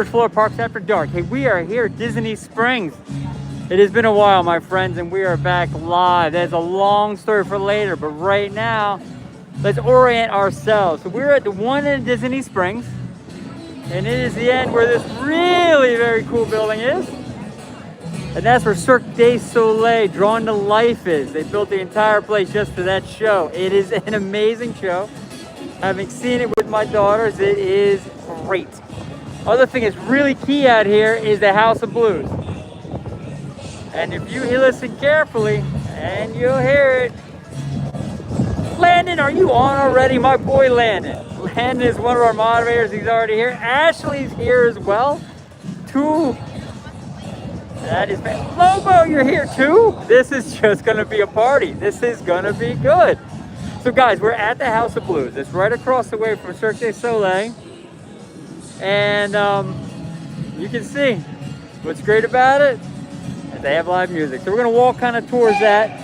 Florida Parks After Dark. Hey, we are here at Disney Springs. It has been a while, my friends, and we are back live. That's a long story for later, but right now, let's orient ourselves. So we're at the one in Disney Springs, and it is the end where this really very cool building is. And that's where Cirque du Soleil, Drawn to Life is. They built the entire place just for that show. It is an amazing show. Having seen it with my daughters, it is great. Other thing that's really key out here is the House of Blues. And if you listen carefully, and you'll hear it. Landon, are you on already? My boy Landon. Landon is one of our moderators. He's already here. Ashley's here as well. That is fantastic. Lobo, you're here too? This is just gonna be a party. This is gonna be good. So guys, we're at the House of Blues. It's right across the way from Cirque du Soleil. And you can see what's great about it is they have live music. So we're gonna walk kind of towards that,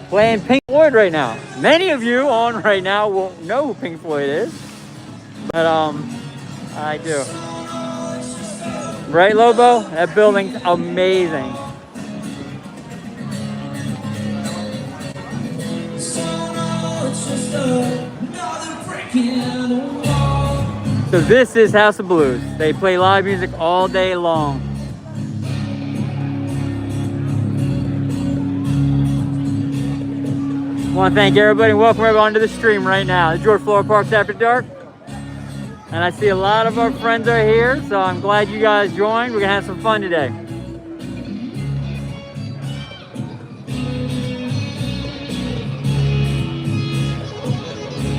playing Pink Floyd right now. Many of you on right now will know who Pink Floyd is, but I do. Right, Lobo? That building's amazing. So this is House of Blues. They play live music all day long. I want to thank everybody and welcome everyone to the stream right now. The George Florida Parks After Dark. And I see a lot of our friends are here, so I'm glad you guys joined. We're gonna have some fun today.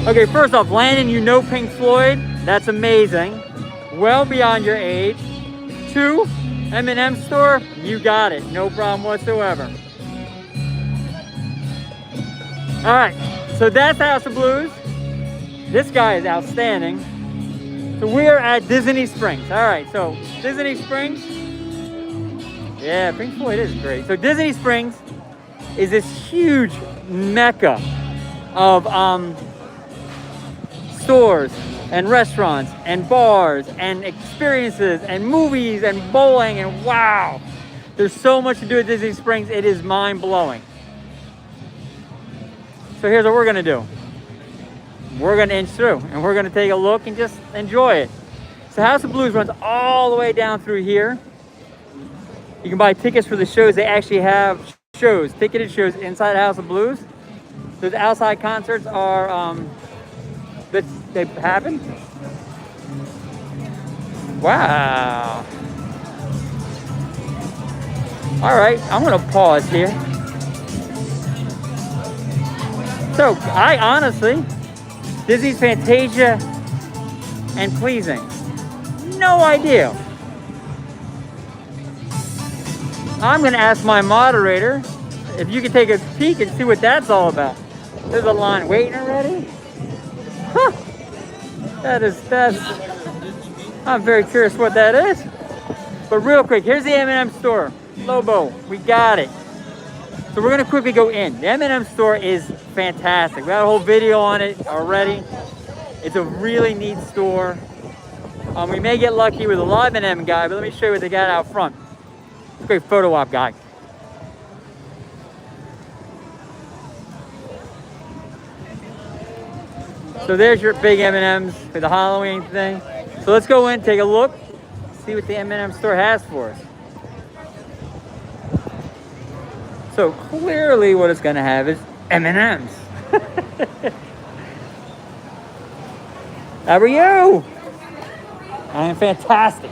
Okay, first off, Landon, you know Pink Floyd. That's amazing. Well beyond your age. 2, M&M store, you got it. No problem whatsoever. All right, so that's House of Blues. This guy is outstanding. So we're at Disney Springs. All right, so Disney Springs. Yeah, Pink Floyd is great. So Disney Springs is this huge mecca of stores and restaurants and bars and experiences and movies and bowling, and wow, there's so much to do at Disney Springs. It is mind-blowing. So here's what we're gonna do. We're gonna inch through and we're gonna take a look and just enjoy it. So House of Blues runs all the way down through here. You can buy tickets for the shows. They actually have shows, ticketed shows inside House of Blues. Those outside concerts are that they happen. Wow. All right, I'm gonna pause here. So I honestly, Disney's Fantasia and Pleasing, no idea. I'm gonna ask my moderator if you can take a peek and see what that's all about. There's a line waiting already. Huh. That's, I'm very curious what that is. But real quick, here's the M&M store. Lobo, we got it. So we're gonna quickly go in. The M&M store is fantastic. We got a whole video on it already. It's a really neat store. We may get lucky with a live M&M guy, but let me show you what they got out front. It's a great photo op guy. So there's your big M&Ms for the Halloween thing. So let's go in, take a look, see what the M&M store has for us. So clearly what it's gonna have is M&Ms. How are you? I am fantastic.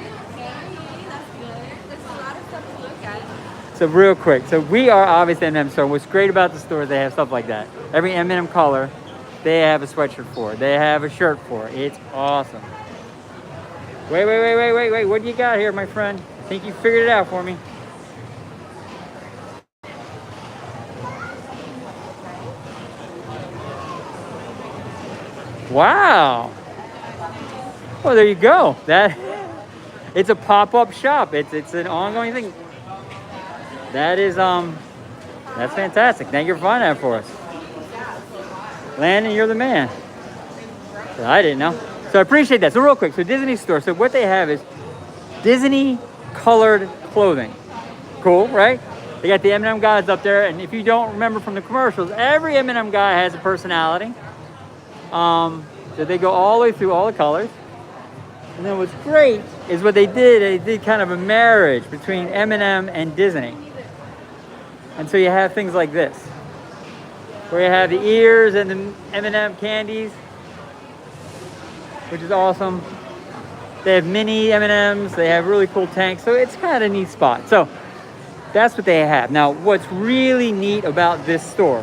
So real quick, so we are obviously M&M store. What's great about the store is they have stuff like that. Every M&M color, they have a sweatshirt for it. They have a shirt for it. It's awesome. Wait. What do you got here, my friend? I think you figured it out for me. Wow. Well, there you go. It's a pop-up shop. It's an ongoing thing. That is that's fantastic. Thank you for finding that for us. Landon, you're the man. I didn't know. So I appreciate that. So real quick, so Disney store. So what they have is Disney colored clothing. Cool, right? They got the M&M guys up there, and if you don't remember from the commercials, every M&M guy has a personality. So they go all the way through all the colors. And then what's great is what they did kind of a marriage between M&M and Disney. And so you have things like this, where you have the ears and the M&M candies, which is awesome. They have mini M&Ms, they have really cool tanks, so it's kind of a neat spot. So that's what they have. Now, what's really neat about this store,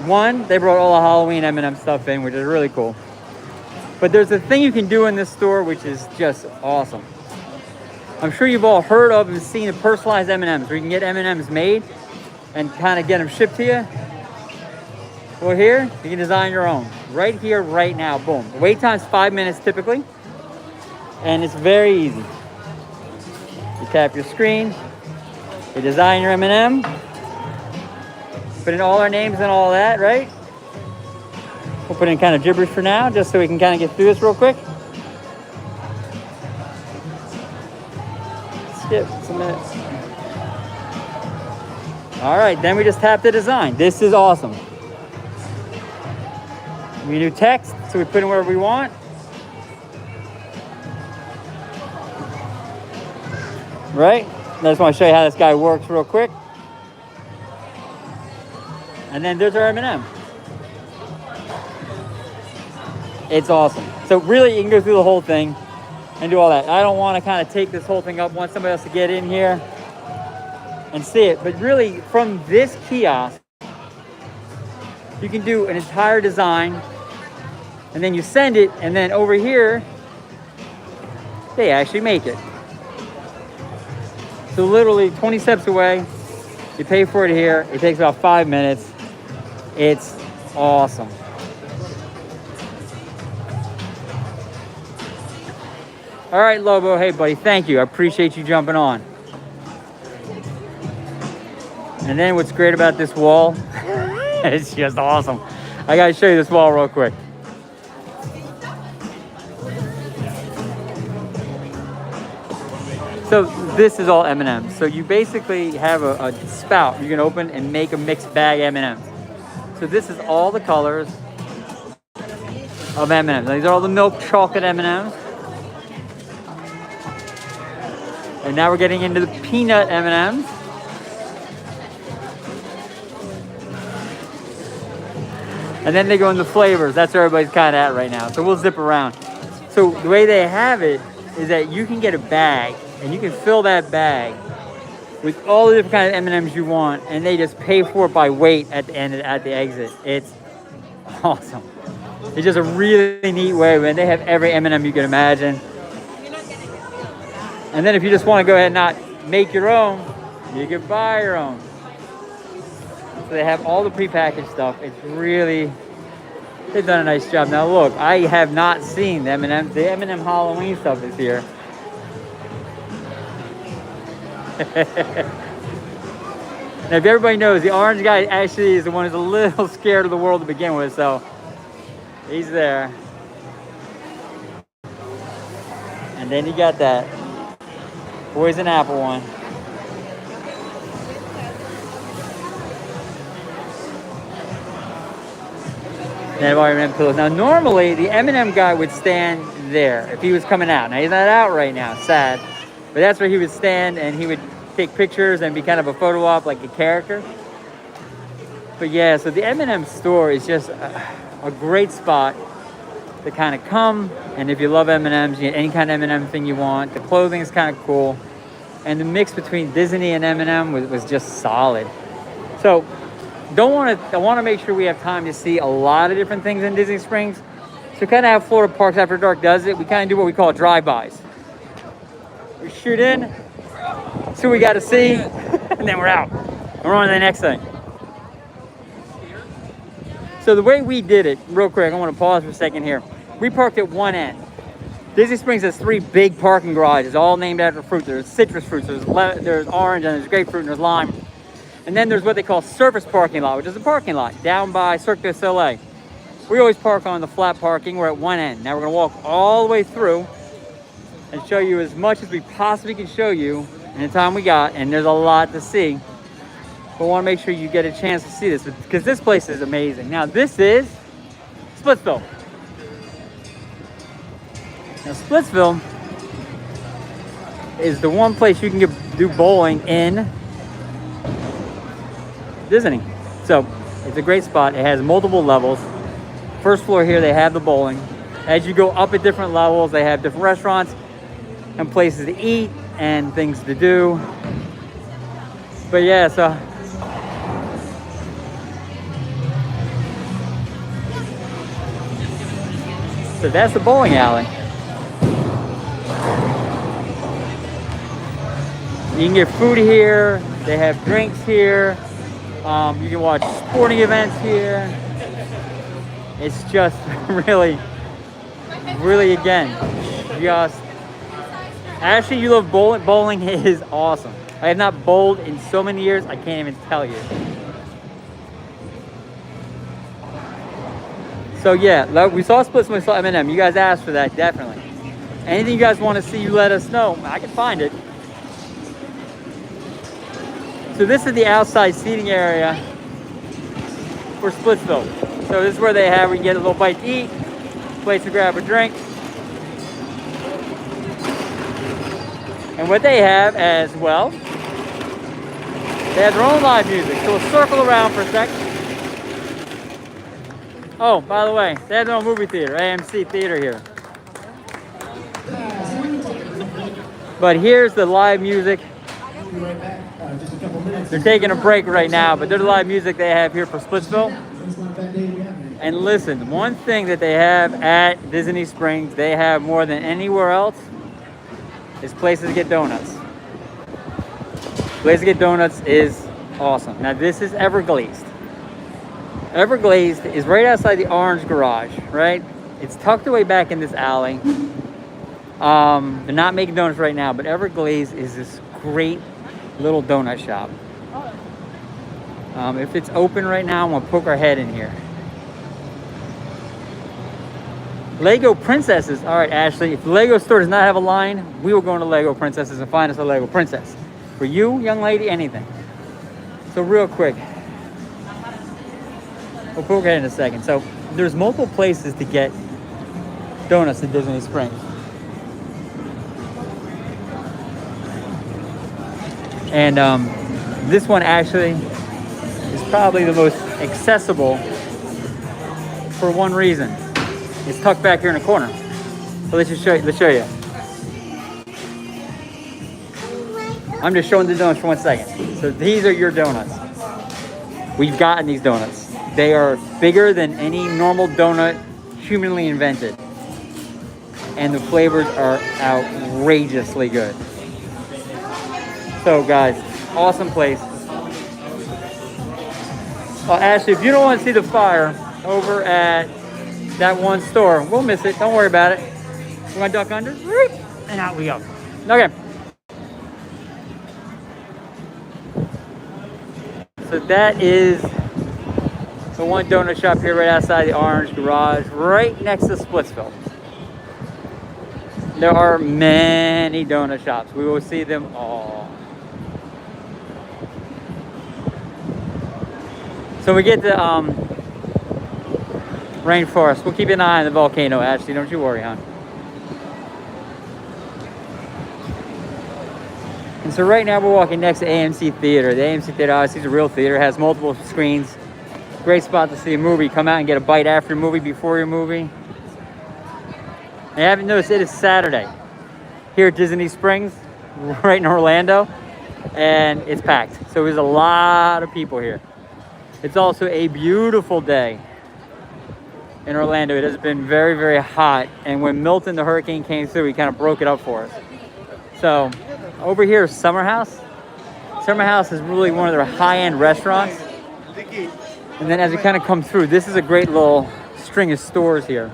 one, they brought all the Halloween M&M stuff in, which is really cool. But there's a thing you can do in this store, which is just awesome. I'm sure you've all heard of and seen the personalized M&Ms, where you can get M&Ms made and kind of get them shipped to you. Well, here, you can design your own. Right here, right now, boom. The wait time's 5 minutes typically, and it's very easy. You tap your screen, you design your M&M, put in all our names and all that, right? We'll put in kind of gibberish for now, just so we can kind of get through this real quick. Skip some minutes. All right, then we just tap the design. This is awesome. We do text, so we put in wherever we want. Right? I just want to show you how this guy works real quick. And then there's our M&M. It's awesome. So really, you can go through the whole thing and do all that. I don't want to kind of take this whole thing up. I want somebody else to get in here and see it. But really, from this kiosk, you can do an entire design, and then you send it, and then over here, they actually make it. So literally 20 steps away, you pay for it here. It takes about 5 minutes. It's awesome. All right, Lobo. Hey, buddy. Thank you. I appreciate you jumping on. And then what's great about this wall, it's just awesome. I got to show you this wall real quick. So this is all M&Ms. So you basically have a spout you can open and make a mixed bag M&Ms. So this is all the colors of M&Ms. These are all the milk chocolate M&Ms. And now we're getting into the peanut M&Ms. And then they go into flavors. That's where everybody's kind of at right now. So we'll zip around. So the way they have it is that you can get a bag, and you can fill that bag with all the different kind of M&Ms you want, and they just pay for it by weight at the end, at the exit. It's awesome. It's just a really neat way, man. They have every M&M you can imagine. And then if you just want to go ahead and not make your own, you can buy your own. So they have all the prepackaged stuff. It's really, they've done a nice job. Now look, I have not seen the M&M. The M&M Halloween stuff is here. Now, if everybody knows, the orange guy actually is the one who's a little scared of the world to begin with, so he's there. And then you got that poison apple one. Then I've already M&M pillows. Now, normally the M&M guy would stand there if he was coming out. Now, he's not out right now, sad. But that's where he would stand, and he would take pictures and be kind of a photo op like a character. But yeah, so the M&M store is just a great spot to kind of come. And if you love M&Ms, you get any kind of M&M thing you want. The clothing is kind of cool. And the mix between Disney and M&M was just solid. So I want to make sure we have time to see a lot of different things in Disney Springs. So kind of how Florida Parks After Dark does it. We kind of do what we call drive-bys. We shoot in, see what we got to see, and then we're out. And we're on to the next thing. So the way we did it, real quick, I want to pause for a second here. We parked at one end. Disney Springs has 3 big parking garages, all named after fruit. There's citrus fruits, there's orange, and there's grapefruit, and there's lime. And then there's what they call surface parking lot, which is a parking lot down by Cirque du Soleil. We always park on the flat parking. We're at one end. Now we're gonna walk all the way through and show you as much as we possibly can show you in the time we got, and there's a lot to see. But I wanna make sure you get a chance to see this because this place is amazing. Now this is Splitsville. Now Splitsville is the one place you can do bowling in Disney. So it's a great spot. It has multiple levels. First floor here, they have the bowling. As you go up at different levels, they have different restaurants and places to eat and things to do. But yeah, so that's the bowling alley. You can get food here. They have drinks here. You can watch sporting events here. It's just really again, just actually, you love bowling. Bowling is awesome. I have not bowled in so many years, I can't even tell you. So yeah, we saw Splitsville, we saw M&M. You guys asked for that, definitely. Anything you guys want to see, you let us know. I can find it. So this is the outside seating area for Splitsville. So this is where they have, where you get a little bite to eat, place to grab a drink. And what they have as well, they have their own live music. So we'll circle around for a sec. Oh, by the way, they have their own movie theater, AMC Theater here. But here's the live music. They're taking a break right now, but they're the live music they have here for Splitsville. And listen, one thing that they have at Disney Springs, they have more than anywhere else, is places to get donuts. Place to get donuts is awesome. Now this is Everglazed. Everglazed is right outside the Orange Garage, right? It's tucked away back in this alley. They're not making donuts right now, but Everglazed is this great little donut shop. If it's open right now, I'm gonna poke our head in here. Lego Princesses. All right, Ashley, if the Lego store does not have a line, we will go into Lego Princesses and find us a Lego Princess. For you, young lady, anything. So real quick, we'll poke our head in a second. So there's multiple places to get donuts in Disney Springs. And this one actually is probably the most accessible for one reason. It's tucked back here in the corner. So let's show you. I'm just showing the donuts for 1 second. So these are your donuts. We've gotten these donuts. They are bigger than any normal donut humanly invented. And the flavors are outrageously good. So guys, awesome place. Ashley, if you don't want to see the fire over at that one store, we'll miss it. Don't worry about it. We're gonna duck under, and out we go. Okay. So that is the one donut shop here right outside the Orange Garage, right next to Splitsville. There are many donut shops. We will see them all. So we get to Rainforest. We'll keep an eye on the volcano, Ashley. Don't you worry, hon. And so right now we're walking next to AMC Theater. The AMC Theater obviously is a real theater. It has multiple screens. Great spot to see a movie. Come out and get a bite after your movie, before your movie. And you haven't noticed, it is Saturday here at Disney Springs, right in Orlando. And it's packed. So there's a lot of people here. It's also a beautiful day in Orlando. It has been very, very hot. And when Milton, the hurricane, came through, he kind of broke it up for us. So over here is Summer House. Summer House is really one of their high-end restaurants. And then as we kind of come through, this is a great little string of stores here.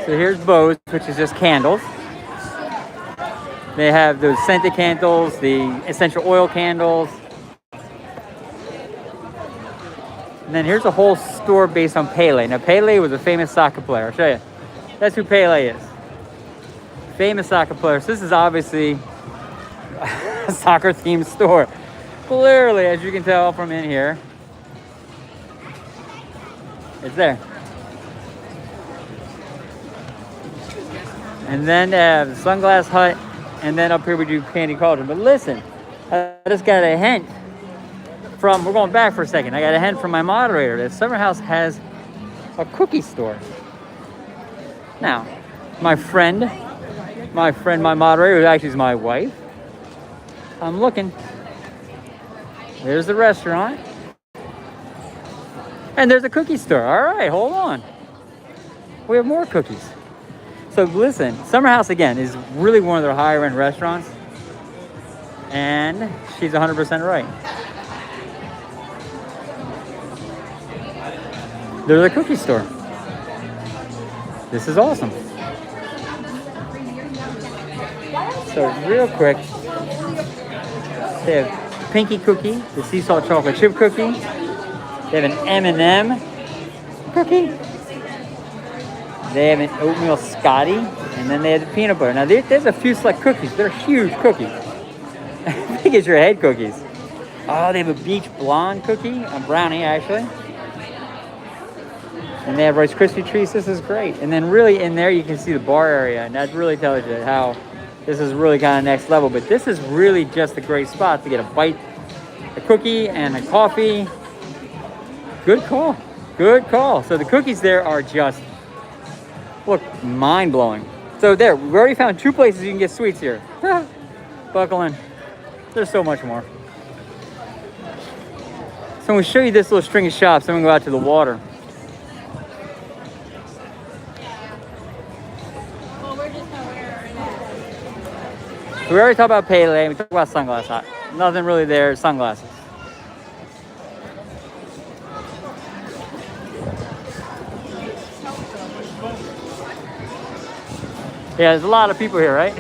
So here's Bo's, which is just candles. They have those scented candles, the essential oil candles. And then here's a whole store based on Pele. Now Pele was a famous soccer player. I'll show you. That's who Pele is. Famous soccer player. So this is obviously a soccer themed store. Clearly, as you can tell from in here, it's there. And then they have the Sunglass Hut, and then up here we do Candy Cauldron. But listen, I just got a hint from, we're going back for a second. I got a hint from my moderator that Summer House has a cookie store. Now, my moderator, who actually is my wife, I'm looking. There's the restaurant. And there's a cookie store. All right, hold on. We have more cookies. So listen, Summer House, again, is really one of their higher end restaurants. And she's 100% right. There's a cookie store. This is awesome. So real quick, they have Pinky Cookie, the sea salt chocolate chip cookie. They have an M&M cookie. They have an oatmeal Scotty, and then they have the peanut butter. Now there's a few select cookies. They're huge cookies. I think it's your head cookies. Oh, they have a beach blonde cookie, a brownie actually. And they have Rice Krispie treats. This is great. And then really in there you can see the bar area, and that really tells you how this is really kind of next level. But this is really just a great spot to get a bite, a cookie, and a coffee. Good call. Good call. So the cookies there are just, look, mind-blowing. So there, we already found 2 places you can get sweets here. Buckle in. There's so much more. So I'm going to show you this little string of shops. I'm going to go out to the water. So we already talked about Pele. We talked about Sunglass Hut. Nothing really there. Sunglasses. Yeah, there's a lot of people here, right?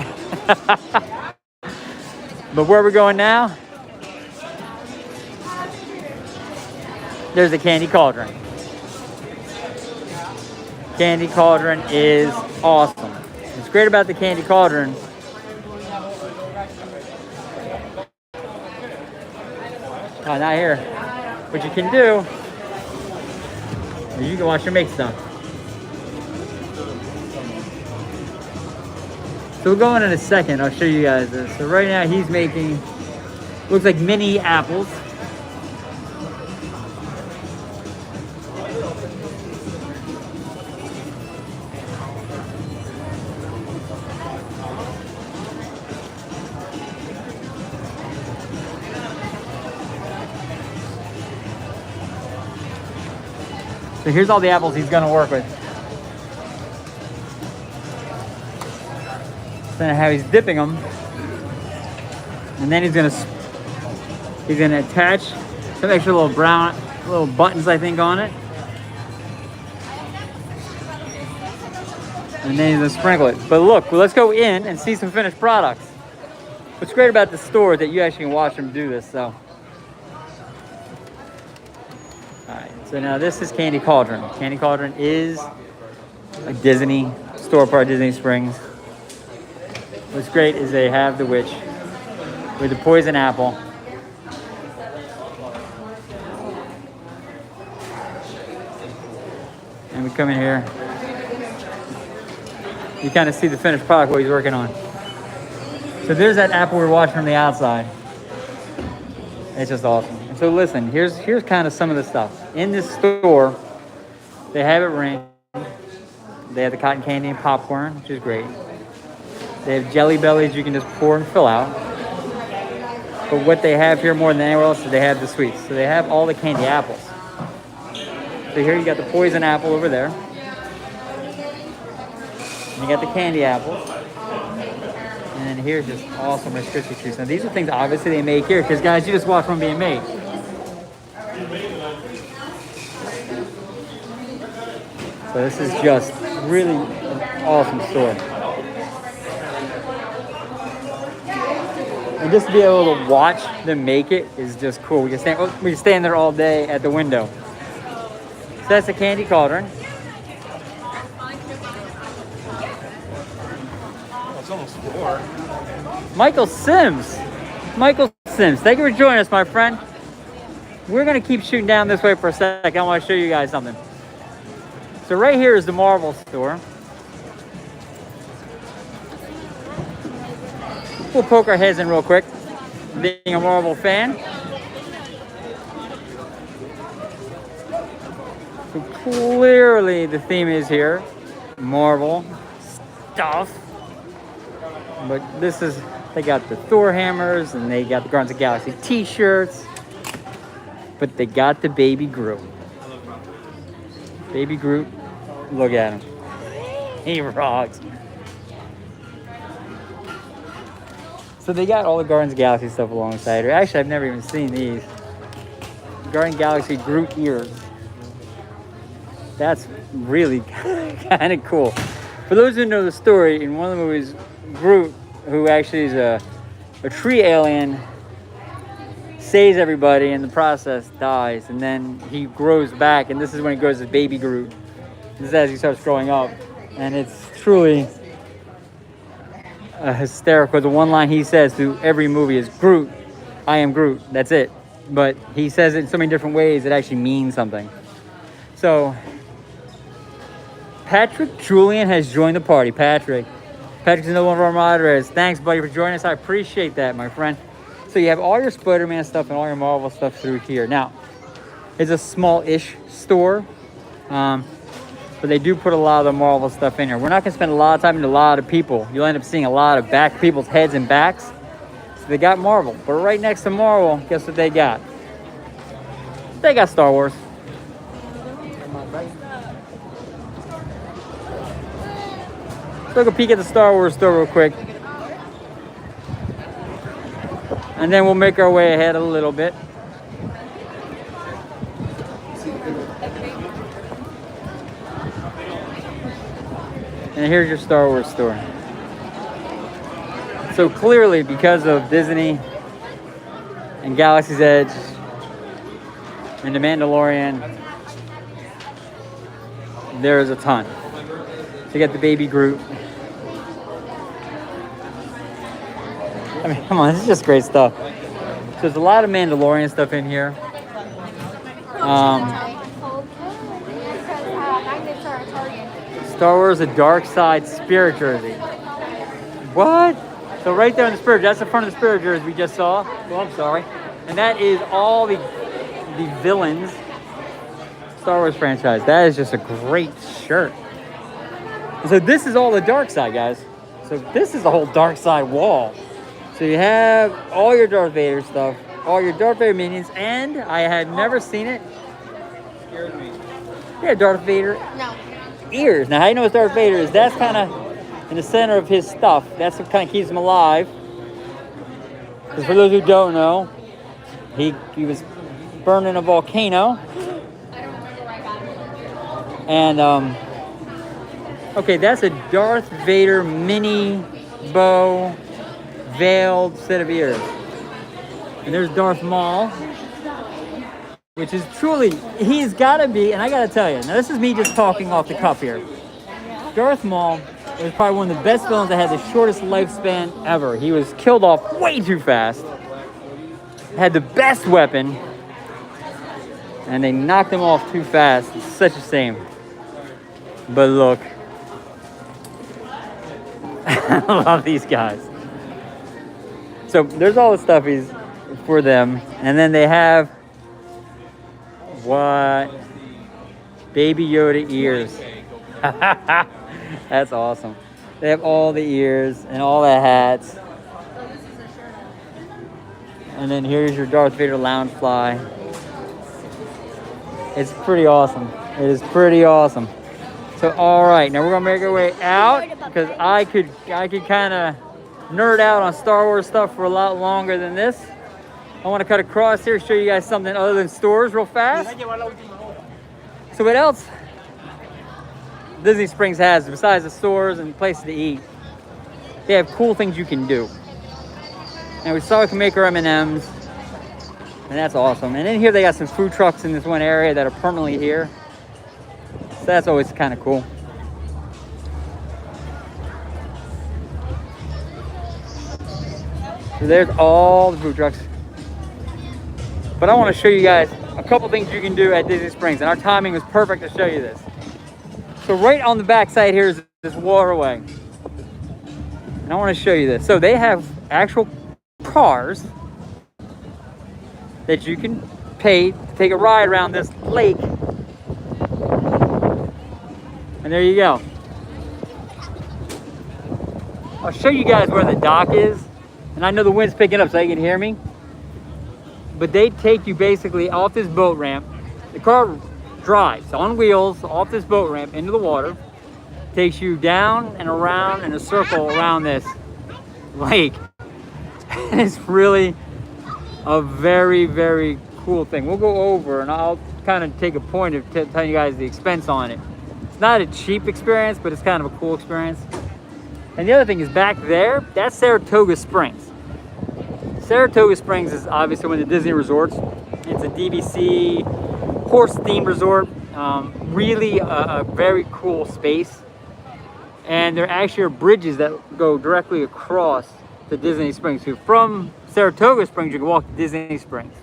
But where we're going now, there's the Candy Cauldron. Candy Cauldron is awesome. What's great about the Candy Cauldron, oh, not here. What you can do is you can watch her make stuff. So we'll go in a second. I'll show you guys this. So right now he's making, looks like mini apples. So here's all the apples he's gonna work with. Then how he's dipping them, and then he's gonna attach some extra little buttons, I think, on it, and then he's gonna sprinkle it. But look, let's go in and see some finished products. What's great about the store is that you actually can watch them do this. So, all right. So now this is Candy Cauldron. Candy Cauldron is a Disney store part of Disney Springs. What's great is they have the witch with the poison apple. And we come in here. You kind of see the finished product, what he's working on. So there's that apple we're watching from the outside. It's just awesome. And so listen, here's kind of some of the stuff. In this store, they have it ring. They have the cotton candy and popcorn, which is great. They have Jelly Bellies you can just pour and fill out. But what they have here more than anywhere else is they have the sweets. So they have all the candy apples. So here you got the poison apple over there. And you got the candy apples. And then here's just awesome Rice Krispie treats. Now these are things obviously they make here because guys, you just watch them being made. So this is just really an awesome store. And just to be able to watch them make it is just cool. We can stand there all day at the window. So that's the candy cauldron. Oh, it's almost 4. Michael Sims. Michael Sims, thank you for joining us, my friend. We're gonna keep shooting down this way for a second. I want to show you guys something. So right here is the Marvel store. We'll poke our heads in real quick, being a Marvel fan. So clearly the theme is here, Marvel stuff. But this is, they got the Thor hammers and they got the Guardians of the Galaxy t-shirts. But they got the Baby Groot. Baby Groot, look at him. He rocks. So they got all the Guardians of the Galaxy stuff alongside her. Actually, I've never even seen these. Guardian of the Galaxy Groot ears. That's really kind of cool. For those who know the story, in one of the movies, Groot, who actually is a tree alien, saves everybody, in the process dies, and then he grows back, and this is when he grows as Baby Groot. This is as he starts growing up, and it's truly hysterical. The one line he says through every movie is, Groot, I am Groot, that's it. But he says it in so many different ways it actually means something. So Patrick Julian has joined the party. Patrick's another one of our moderators. Thanks, buddy, for joining us. I appreciate that, my friend. So you have all your Spider-Man stuff and all your Marvel stuff through here. Now, it's a small-ish store, but they do put a lot of the Marvel stuff in here. We're not going to spend a lot of time with a lot of people. You'll end up seeing a lot of people's heads and backs. So they got Marvel. But right next to Marvel, guess what they got? They got Star Wars. So take a peek at the Star Wars store real quick. And then we'll make our way ahead a little bit. And here's your Star Wars store. So clearly, because of Disney and Galaxy's Edge and The Mandalorian, there's a ton. So you got the Baby Groot. I mean, come on, this is just great stuff. So there's a lot of Mandalorian stuff in here. Star Wars: The Dark Side Spirit Jersey. What? So right there in the Spirit, that's the front of the Spirit Jersey we just saw. Oh, I'm sorry. And that is all the villains Star Wars franchise. That is just a great shirt. So this is all the Dark Side, guys. So this is the whole Dark Side wall. So you have all your Darth Vader stuff, all your Darth Vader minions, and I had never seen it. Scared me. Yeah, Darth Vader ears. Now, how you know it's Darth Vader is that's kind of in the center of his stuff. That's what kind of keeps him alive. Because for those who don't know, he was burned in a volcano. And, okay, that's a Darth Vader mini bow veiled set of ears. And there's Darth Maul, which is truly, he's got to be, and I got to tell you, now this is me just talking off the cuff here. Darth Maul was probably one of the best villains that had the shortest lifespan ever. He was killed off way too fast, had the best weapon, and they knocked him off too fast. It's such a shame. But look, I love these guys. So there's all the stuffies for them. And then they have, what? Baby Yoda ears. That's awesome. They have all the ears and all the hats. And then here's your Darth Vader Loungefly. It's pretty awesome. It is pretty awesome. So all right, now we're gonna make our way out because I could kind of nerd out on Star Wars stuff for a lot longer than this. I want to cut across here, show you guys something other than stores real fast. So what else Disney Springs has besides the stores and places to eat? They have cool things you can do. And we saw we can make our M&Ms, and that's awesome. And in here they got some food trucks in this one area that are permanently here. So that's always kind of cool. So there's all the food trucks. But I want to show you guys a couple things you can do at Disney Springs, and our timing was perfect to show you this. So right on the back side here is this waterway. And I want to show you this. So they have actual cars that you can pay to take a ride around this lake. And there you go. I'll show you guys where the dock is. And I know the wind's picking up so you can hear me. But they take you basically off this boat ramp. The car drives on wheels off this boat ramp into the water. Takes you down and around in a circle around this lake. And it's really a very, very cool thing. We'll go over and I'll kind of take a point of telling you guys the expense on it. It's not a cheap experience, but it's kind of a cool experience. And the other thing is back there, that's Saratoga Springs. Saratoga Springs is obviously one of the Disney resorts. It's a DVC horse-themed resort. Really a very cool space. And there actually are bridges that go directly across to Disney Springs. So from Saratoga Springs, you can walk to Disney Springs.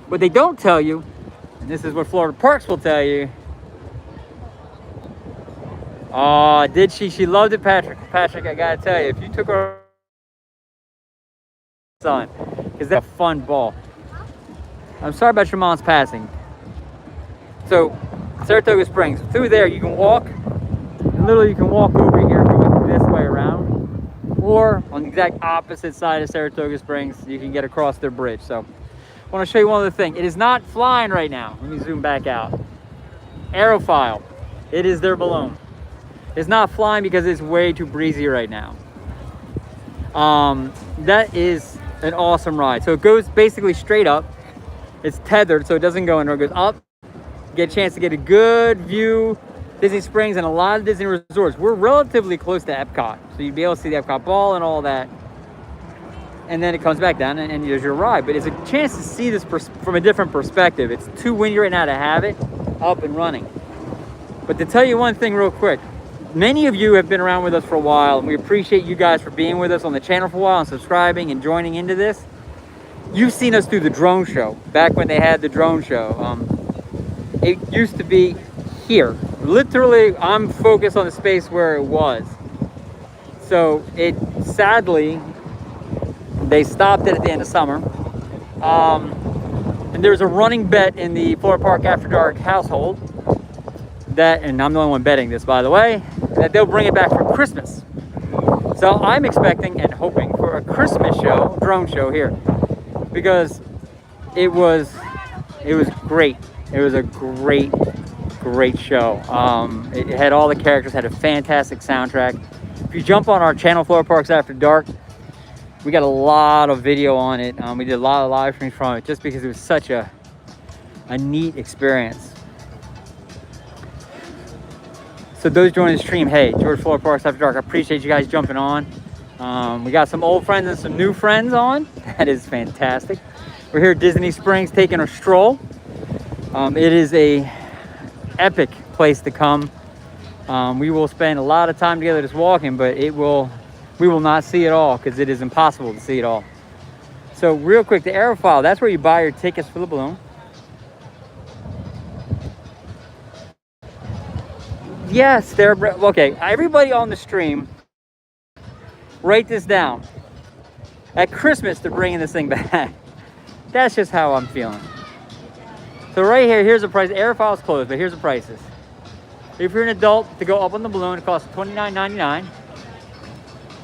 What they don't tell you, and this is what Florida Parks will tell you. Oh, did she? She loved it, Patrick. Patrick, I gotta tell you, if you took her son, because that's a fun ball. I'm sorry about your mom's passing. So, Saratoga Springs, through there you can walk. And literally you can walk over here, going this way around. Or on the exact opposite side of Saratoga Springs, you can get across their bridge. So, I want to show you one other thing. It is not flying right now. Let me zoom back out. Aerophile. It is their balloon. It's not flying because it's way too breezy right now. That is an awesome ride. So it goes basically straight up. It's tethered, so it doesn't go anywhere. It goes up. Get a chance to get a good view. Disney Springs and a lot of Disney resorts. We're relatively close to Epcot, so you'd be able to see the Epcot ball and all that. And then it comes back down and there's your ride. But it's a chance to see this from a different perspective. It's too windy right now to have it up and running. But to tell you one thing real quick, many of you have been around with us for a while, and we appreciate you guys for being with us on the channel for a while and subscribing and joining into this. You've seen us through the drone show, back when they had the drone show. It used to be here. Literally, I'm focused on the space where it was. So it, sadly, they stopped it at the end of summer. And there's a running bet in the Florida Park After Dark household that, and I'm the only one betting this, by the way, that they'll bring it back for Christmas. So I'm expecting and hoping for a Christmas show, drone show here, because it was great. It was a great show. It had all the characters, had a fantastic soundtrack. If you jump on our channel, Florida Parks After Dark, we got a lot of video on it. We did a lot of live streams from it just because it was such a neat experience. So those joining the stream, hey, George Florida Parks After Dark, I appreciate you guys jumping on. We got some old friends and some new friends on. That is fantastic. We're here at Disney Springs taking a stroll. It is a epic place to come. We will spend a lot of time together just walking, but we will not see it all because it is impossible to see it all. So real quick, the Aerophile, that's where you buy your tickets for the balloon. Yes, okay, everybody on the stream, write this down. At Christmas, they're bringing this thing back. That's just how I'm feeling. So right here, here's the price. Aerofile is closed, but here's the prices. If you're an adult, to go up on the balloon, it costs $29.99.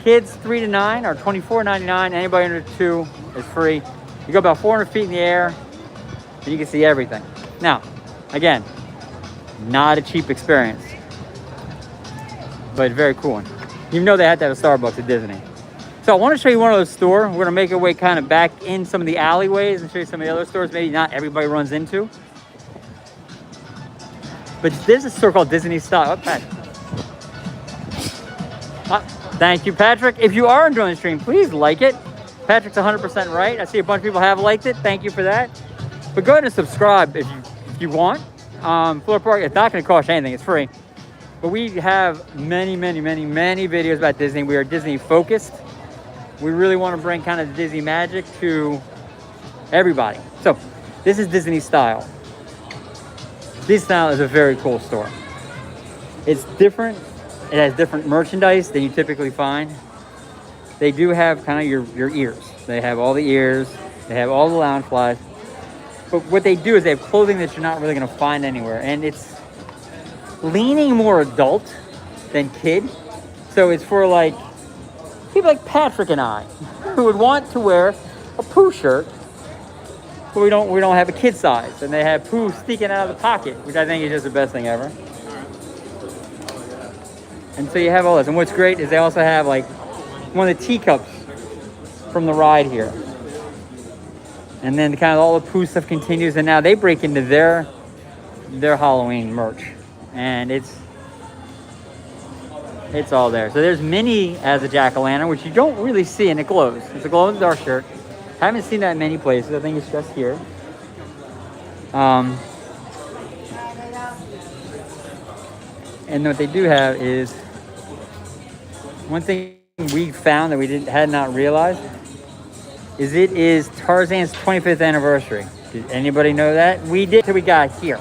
Kids 3 to 9 are $24.99. Anybody under 2 is free. You go about 400 feet in the air, and you can see everything. Now, again, not a cheap experience, but very cool. You know they had to have a Starbucks at Disney. So I want to show you one of those stores. We're going to make our way kind of back in some of the alleyways and show you some of the other stores maybe not everybody runs into. But there's a store called Disney Style. Oh, Patrick. Thank you, Patrick. If you are enjoying the stream, please like it. Patrick's 100% right. I see a bunch of people have liked it. Thank you for that. But go ahead and subscribe if you want. Florida Park, it's not going to cost you anything. It's free. But we have many videos about Disney. We are Disney focused. We really want to bring kind of Disney magic to everybody. So this is Disney Style. Disney Style is a very cool store. It's different. It has different merchandise than you typically find. They do have kind of your ears. They have all the ears. They have all the Loungeflies. But what they do is they have clothing that you're not really going to find anywhere. And it's leaning more adult than kid. So it's for like people like Patrick and I who would want to wear a Pooh shirt, but we don't have a kid size. And they have Pooh sticking out of the pocket, which I think is just the best thing ever. And so you have all this. And what's great is they also have like one of the teacups from the ride here. And then kind of all the Pooh stuff continues. And now they break into their Halloween merch. And it's all there. So there's Minnie as a jack-o'-lantern, which you don't really see, and it glows. It's a glow-in-the-dark shirt. Haven't seen that in many places. I think it's just here. And what they do have is one thing we found that we had not realized is it is Tarzan's 25th anniversary. Did anybody know that? We did till we got here.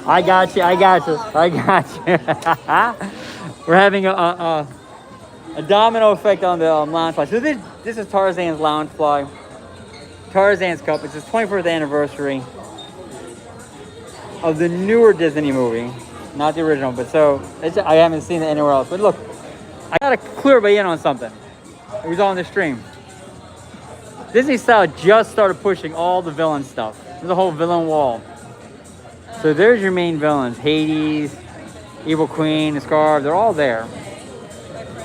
I got you. We're having a domino effect on the Loungefly. So this is Tarzan's Loungefly. Tarzan's cup. It's his 24th anniversary of the newer Disney movie. Not the original, but I haven't seen it anywhere else. But look, I got to clear everybody in on something. It was on the stream. Disney Style just started pushing all the villain stuff. There's a whole villain wall. So there's your main villains. Hades, Evil Queen, Scar, they're all there.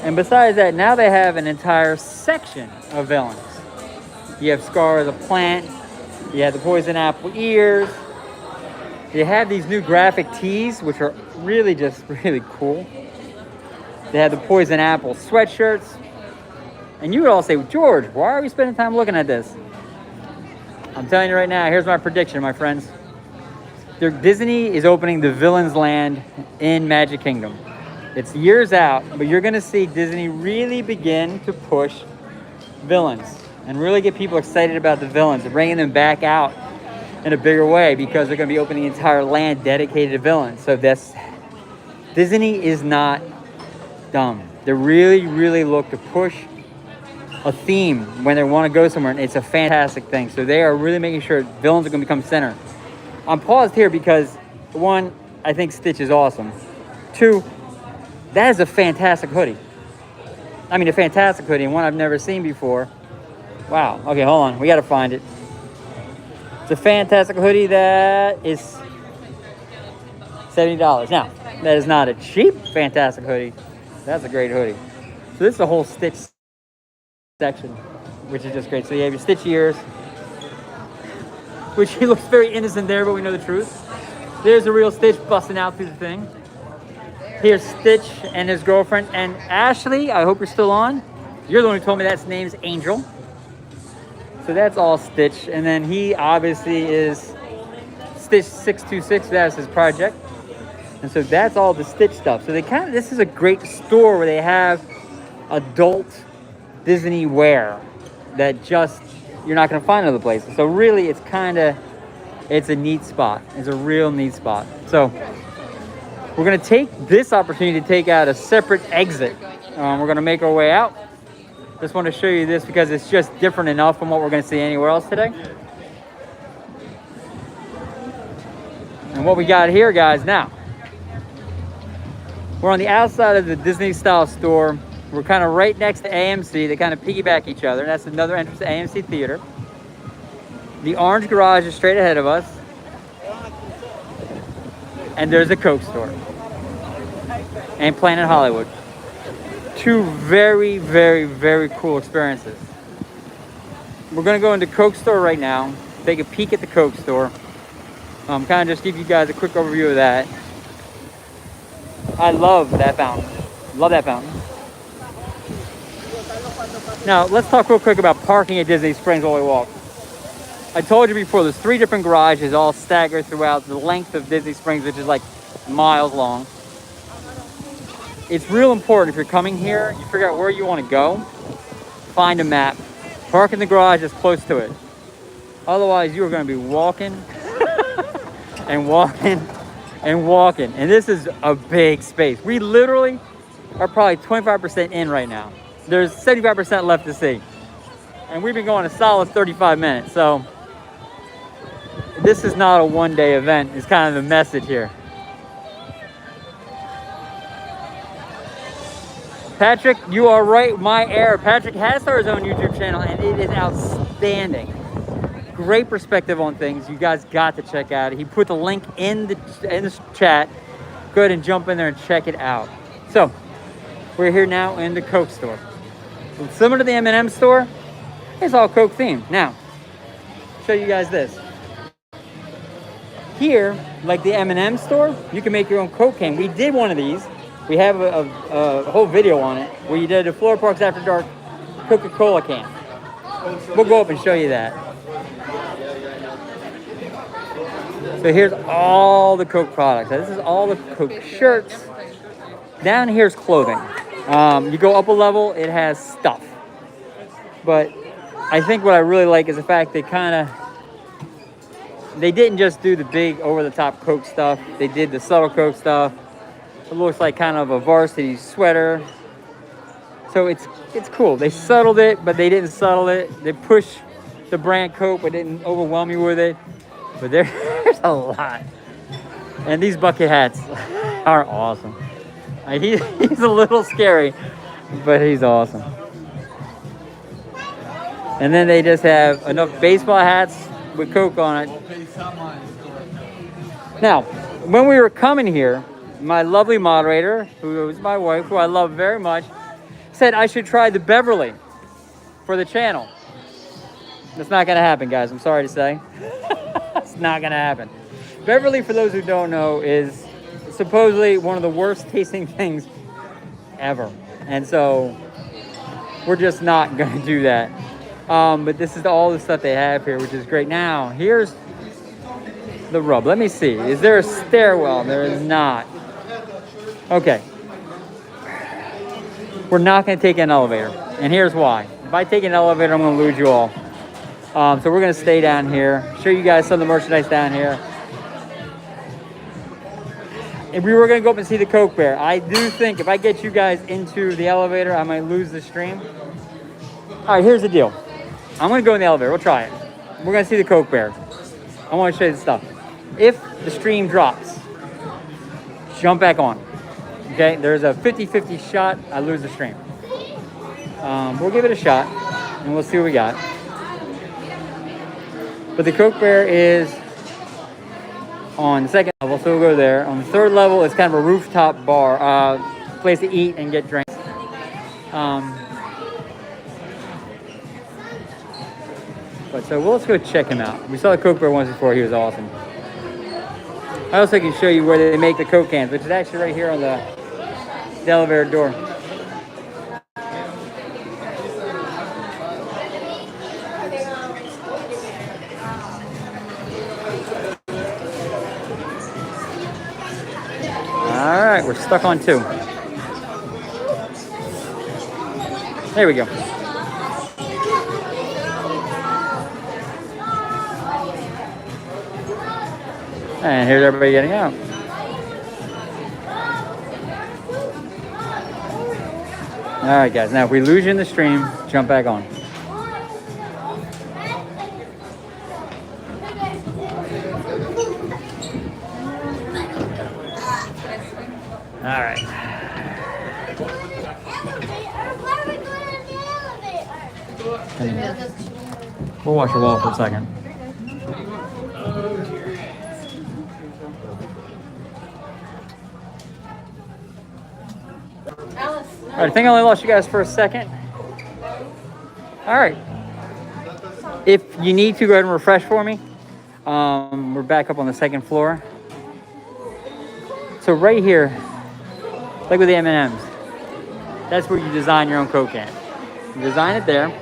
And besides that, now they have an entire section of villains. You have Scar as a plant. You have the poison apple ears. You have these new graphic tees, which are really cool. They have the poison apple sweatshirts. And you would all say, George, why are we spending time looking at this? I'm telling you right now, here's my prediction, my friends. Disney is opening the Villains Land in Magic Kingdom. It's years out, but you're going to see Disney really begin to push villains and really get people excited about the villains and bringing them back out in a bigger way because they're going to be opening the entire land dedicated to villains. So Disney is not dumb. They really look to push a theme when they want to go somewhere, and it's a fantastic thing. So they are really making sure villains are going to become center. I'm paused here because, one, I think Stitch is awesome. Two, that is a fantastic hoodie. I mean, a fantastic hoodie, and one I've never seen before. Wow. Okay, hold on. We got to find it. It's a fantastic hoodie that is $70. Now, that is not a cheap fantastic hoodie. That's a great hoodie. So this is the whole Stitch section, which is just great. So you have your Stitch ears, which he looks very innocent there, but we know the truth. There's a real Stitch busting out through the thing. Here's Stitch and his girlfriend. And Ashley, I hope you're still on. You're the one who told me that name's Angel. So that's all Stitch. And then he obviously is Stitch 626. That's his project. And so that's all the Stitch stuff. So this is a great store where they have adult Disney wear that just you're not going to find other places. So really, it's a neat spot. It's a real neat spot. So we're going to take this opportunity to take out a separate exit. We're going to make our way out. Just want to show you this because it's just different enough from what we're going to see anywhere else today. And what we got here, guys, now, we're on the outside of the Disney Style store. We're kind of right next to AMC. They kind of piggyback each other. That's another entrance to AMC Theater. The orange garage is straight ahead of us. And there's a Coke store. And Planet Hollywood. Two very cool experiences. We're going to go into Coke store right now. Take a peek at the Coke store. Kind of just give you guys a quick overview of that. I love that fountain. Love that fountain. Now, let's talk real quick about parking at Disney Springs while we walk. I told you before, there's 3 different garages all staggered throughout the length of Disney Springs, which is like miles long. It's real important if you're coming here, you figure out where you want to go, find a map, park in the garage that's close to it. Otherwise, you are going to be walking and walking and walking. And this is a big space. We literally are probably 25% in right now. There's 75% left to see. And we've been going a solid 35 minutes. So this is not a one-day event. It's kind of the message here. Patrick, you are right. My error. Patrick has started his own YouTube channel, and it is outstanding. Great perspective on things. You guys got to check out. He put the link in the chat. Go ahead and jump in there and check it out. So we're here now in the Coke store. It's similar to the M&M store. It's all Coke themed. Now, show you guys this. Here, like the M&M store, you can make your own Coke can. We did one of these. We have a whole video on it where you did a Florida Parks After Dark Coca-Cola can. We'll go up and show you that. So here's all the Coke products. Now, this is all the Coke shirts. Down here's clothing. You go up a level, it has stuff. But I think what I really like is the fact they didn't just do the big over-the-top Coke stuff. They did the subtle Coke stuff. It looks like kind of a varsity sweater. So it's cool. They subtled it, but they didn't subtle it. They pushed the brand Coke, but didn't overwhelm you with it. But there's a lot. And these bucket hats are awesome. He's a little scary, but he's awesome. And then they just have enough baseball hats with Coke on it. Now, when we were coming here, my lovely moderator, who is my wife, who I love very much, said I should try the Beverly for the channel. That's not gonna happen, guys. I'm sorry to say. It's not gonna happen. Beverly, for those who don't know, is supposedly one of the worst tasting things ever. And so we're just not gonna do that. But this is all the stuff they have here, which is great. Now, here's the rub. Let me see. Is there a stairwell? There is not. Okay. We're not going to take an elevator. And here's why. If I take an elevator, I'm going to lose you all. So we're going to stay down here. Show you guys some of the merchandise down here. And we were going to go up and see the Coke Bear. I do think if I get you guys into the elevator, I might lose the stream. All right, here's the deal. I'm going to go in the elevator. We'll try it. We're going to see the Coke Bear. I want to show you the stuff. If the stream drops, jump back on. Okay, there's a 50-50 shot. I lose the stream. We'll give it a shot, and we'll see what we got. But the Coke Bear is on the second level, so we'll go there. On the third level, it's kind of a rooftop bar, place to eat and get drinks. But so let's go check him out. We saw the Coke Bear once before. He was awesome. I also can show you where they make the Coke cans, which is actually right here on the elevator door. All right, we're stuck on 2. There we go. And here's everybody getting out. All right, guys. Now, if we lose you in the stream, jump back on. All right. We'll watch the wall for a second. All right, I think I only lost you guys for a second. All right. If you need to, go ahead and refresh for me. We're back up on the second floor. So right here, like with the M&Ms, that's where you design your own Coke can. You design it there.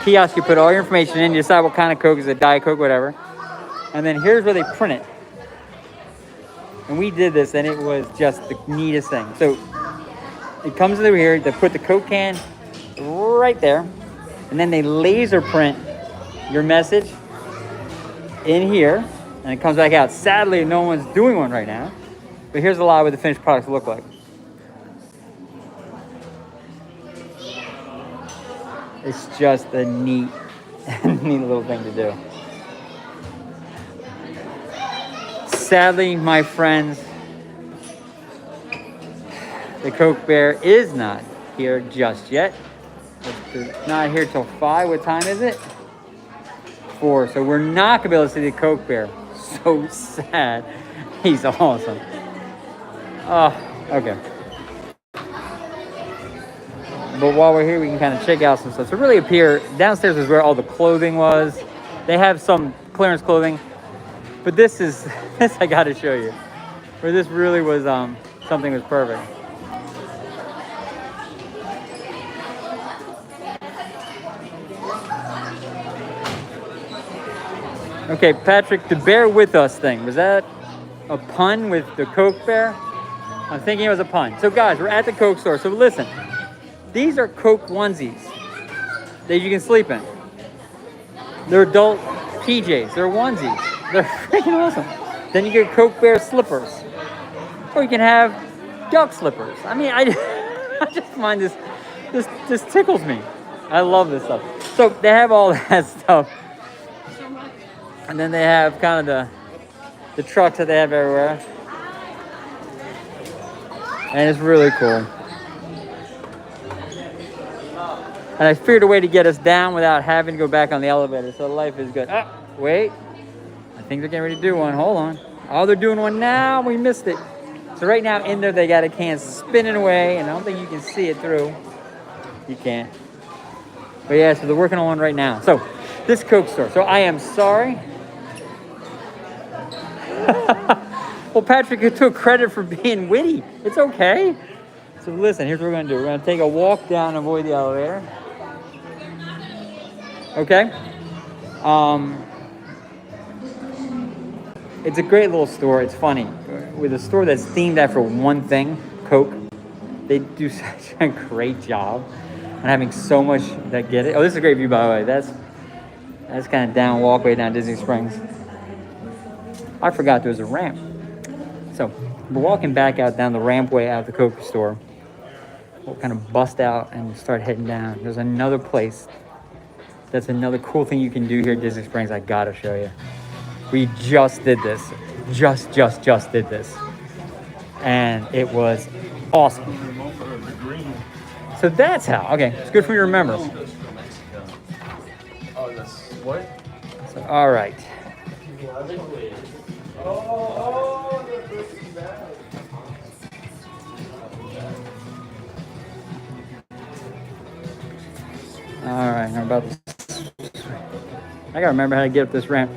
kiosk. You put all your information in, you decide what kind of Coke, is it Diet Coke, whatever. And then here's where they print it. And we did this, and it was just the neatest thing. So it comes over here, they put the Coke can right there, and then they laser print your message in here, and it comes back out. Sadly, no one's doing one right now, but here's a lot of what the finished products look like. It's just a neat, neat little thing to do. Sadly, my friends, the Coke Bear is not here just yet. It's not here till 5. What time is it? 4. So we're not gonna be able to see the Coke Bear. So sad. He's awesome. Oh, okay. But while we're here, we can kind of check out some stuff. So really up here, downstairs is where all the clothing was. They have some clearance clothing. But this I gotta show you. Where this really was, something was perfect. Okay, Patrick, the Bear With Us thing, was that a pun with the Coke Bear? I'm thinking it was a pun. So guys, we're at the Coke store. So listen, these are Coke onesies that you can sleep in. They're adult PJs, they're onesies. They're freaking awesome. Then you get Coke Bear slippers. Or you can have duck slippers. I mean, I just find this tickles me. I love this stuff. So they have all that stuff. And then they have kind of the trucks that they have everywhere. And it's really cool. And I figured a way to get us down without having to go back on the elevator. So life is good. Ah, wait. I think they're getting ready to do one. Hold on. Oh, they're doing one now. We missed it. So right now in there, they got a can spinning away. And I don't think you can see it through. You can't. But yeah, so they're working on one right now. So this Coke store. So I am sorry. Well, Patrick, you took credit for being witty. It's okay. So listen, here's what we're going to do. We're going to take a walk down and avoid the elevator. Okay? It's a great little store. It's funny. With a store that's themed after one thing, Coke, they do such a great job on having so much that get it. Oh, this is a great view, by the way. That's kind of down walkway down Disney Springs. I forgot there was a ramp. So we're walking back out down the rampway out the Coke store. We'll kind of bust out and start heading down. There's another place. That's another cool thing you can do here at Disney Springs. I gotta show you. We just did this. Just did this. And it was awesome. So that's how. Okay, it's good for you to remember. Oh, that's what? So, all right. All right, how about this? I gotta remember how to get up this ramp.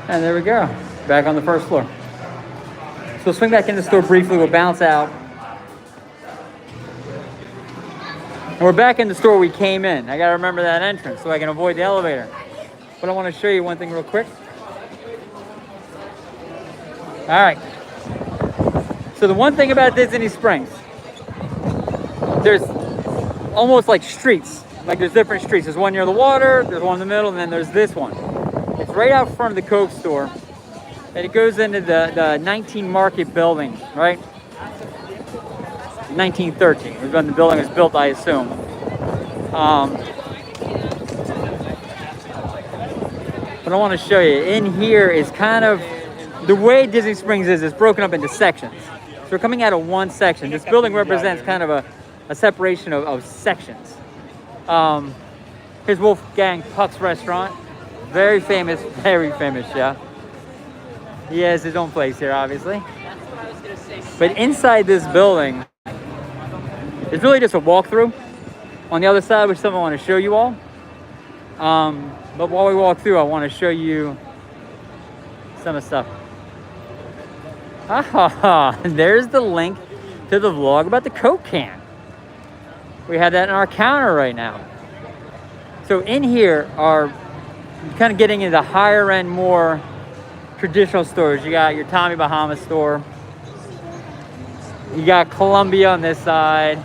And there we go, back on the first floor. So we'll swing back in the store briefly, we'll bounce out. And we're back in the store we came in. I gotta remember that entrance so I can avoid the elevator. But I wanna show you one thing real quick. All right. So the one thing about Disney Springs, there's almost like streets. Like there's different streets. There's one near the water, there's one in the middle, and then there's this one. It's right out front of the Coke store. And it goes into the 19 Market building, right? 1913. When the building was built, I assume. But I want to show you. In here is kind of the way Disney Springs is. It's broken up into sections. So we're coming out of one section. This building represents kind of a separation of sections. Here's Wolfgang Puck's restaurant. Very famous chef. He has his own place here, obviously. But inside this building, it's really just a walkthrough. On the other side, which is something I want to show you all. But while we walk through, I want to show you some of the stuff. Ah, there's the link to the vlog about the Coke can. We have that in our counter right now. So in here are kind of getting into the higher end, more traditional stores. You got your Tommy Bahama store. You got Columbia on this side.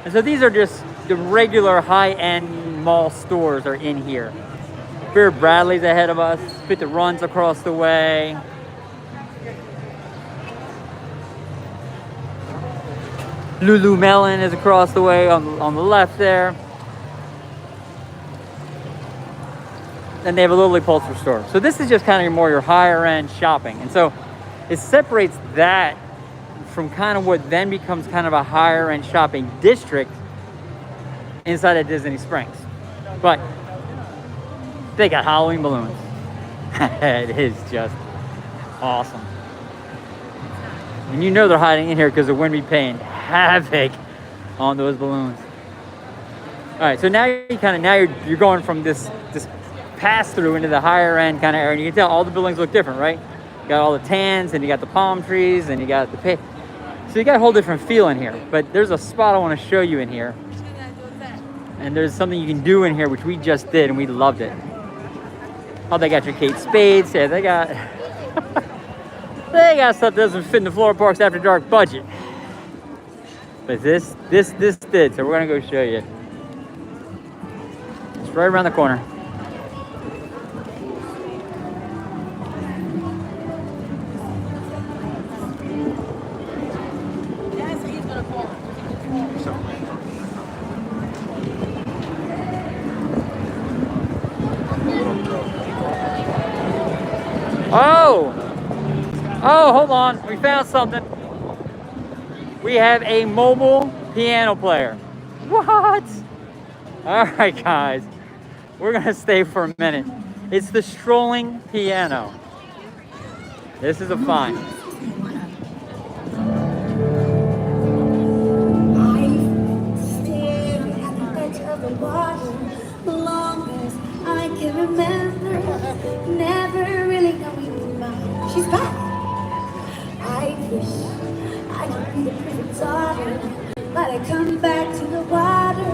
And so these are just the regular high-end mall stores are in here. Vera Bradley's ahead of us. Fit the Run's across the way. Lululemon is across the way on the left there. And they have a Lilly Pulitzer store. So this is just kind of more your higher end shopping. And so it separates that from kind of what then becomes kind of a higher end shopping district inside of Disney Springs. But they got Halloween balloons. It is just awesome. And you know they're hiding in here because they're going to be paying havoc on those balloons. All right, so now you're going from this pass through into the higher end kind of area. And you can tell all the buildings look different, right? You got all the tans, and you got the palm trees, and you got the so you got a whole different feel in here. But there's a spot I want to show you in here. And there's something you can do in here, which we just did, and we loved it. Oh, they got your Kate Spades. Yeah, they got they got stuff that doesn't fit in the Florida Parks After Dark budget. But this did, so we're gonna go show you. It's right around the corner. Oh, hold on. We found something. We have a mobile piano player. What? All right, guys. We're going to stay for a minute. It's the strolling piano. This is a find. Never really knowing why she's back. I wish I could be the perfect daughter, but I come back to the water,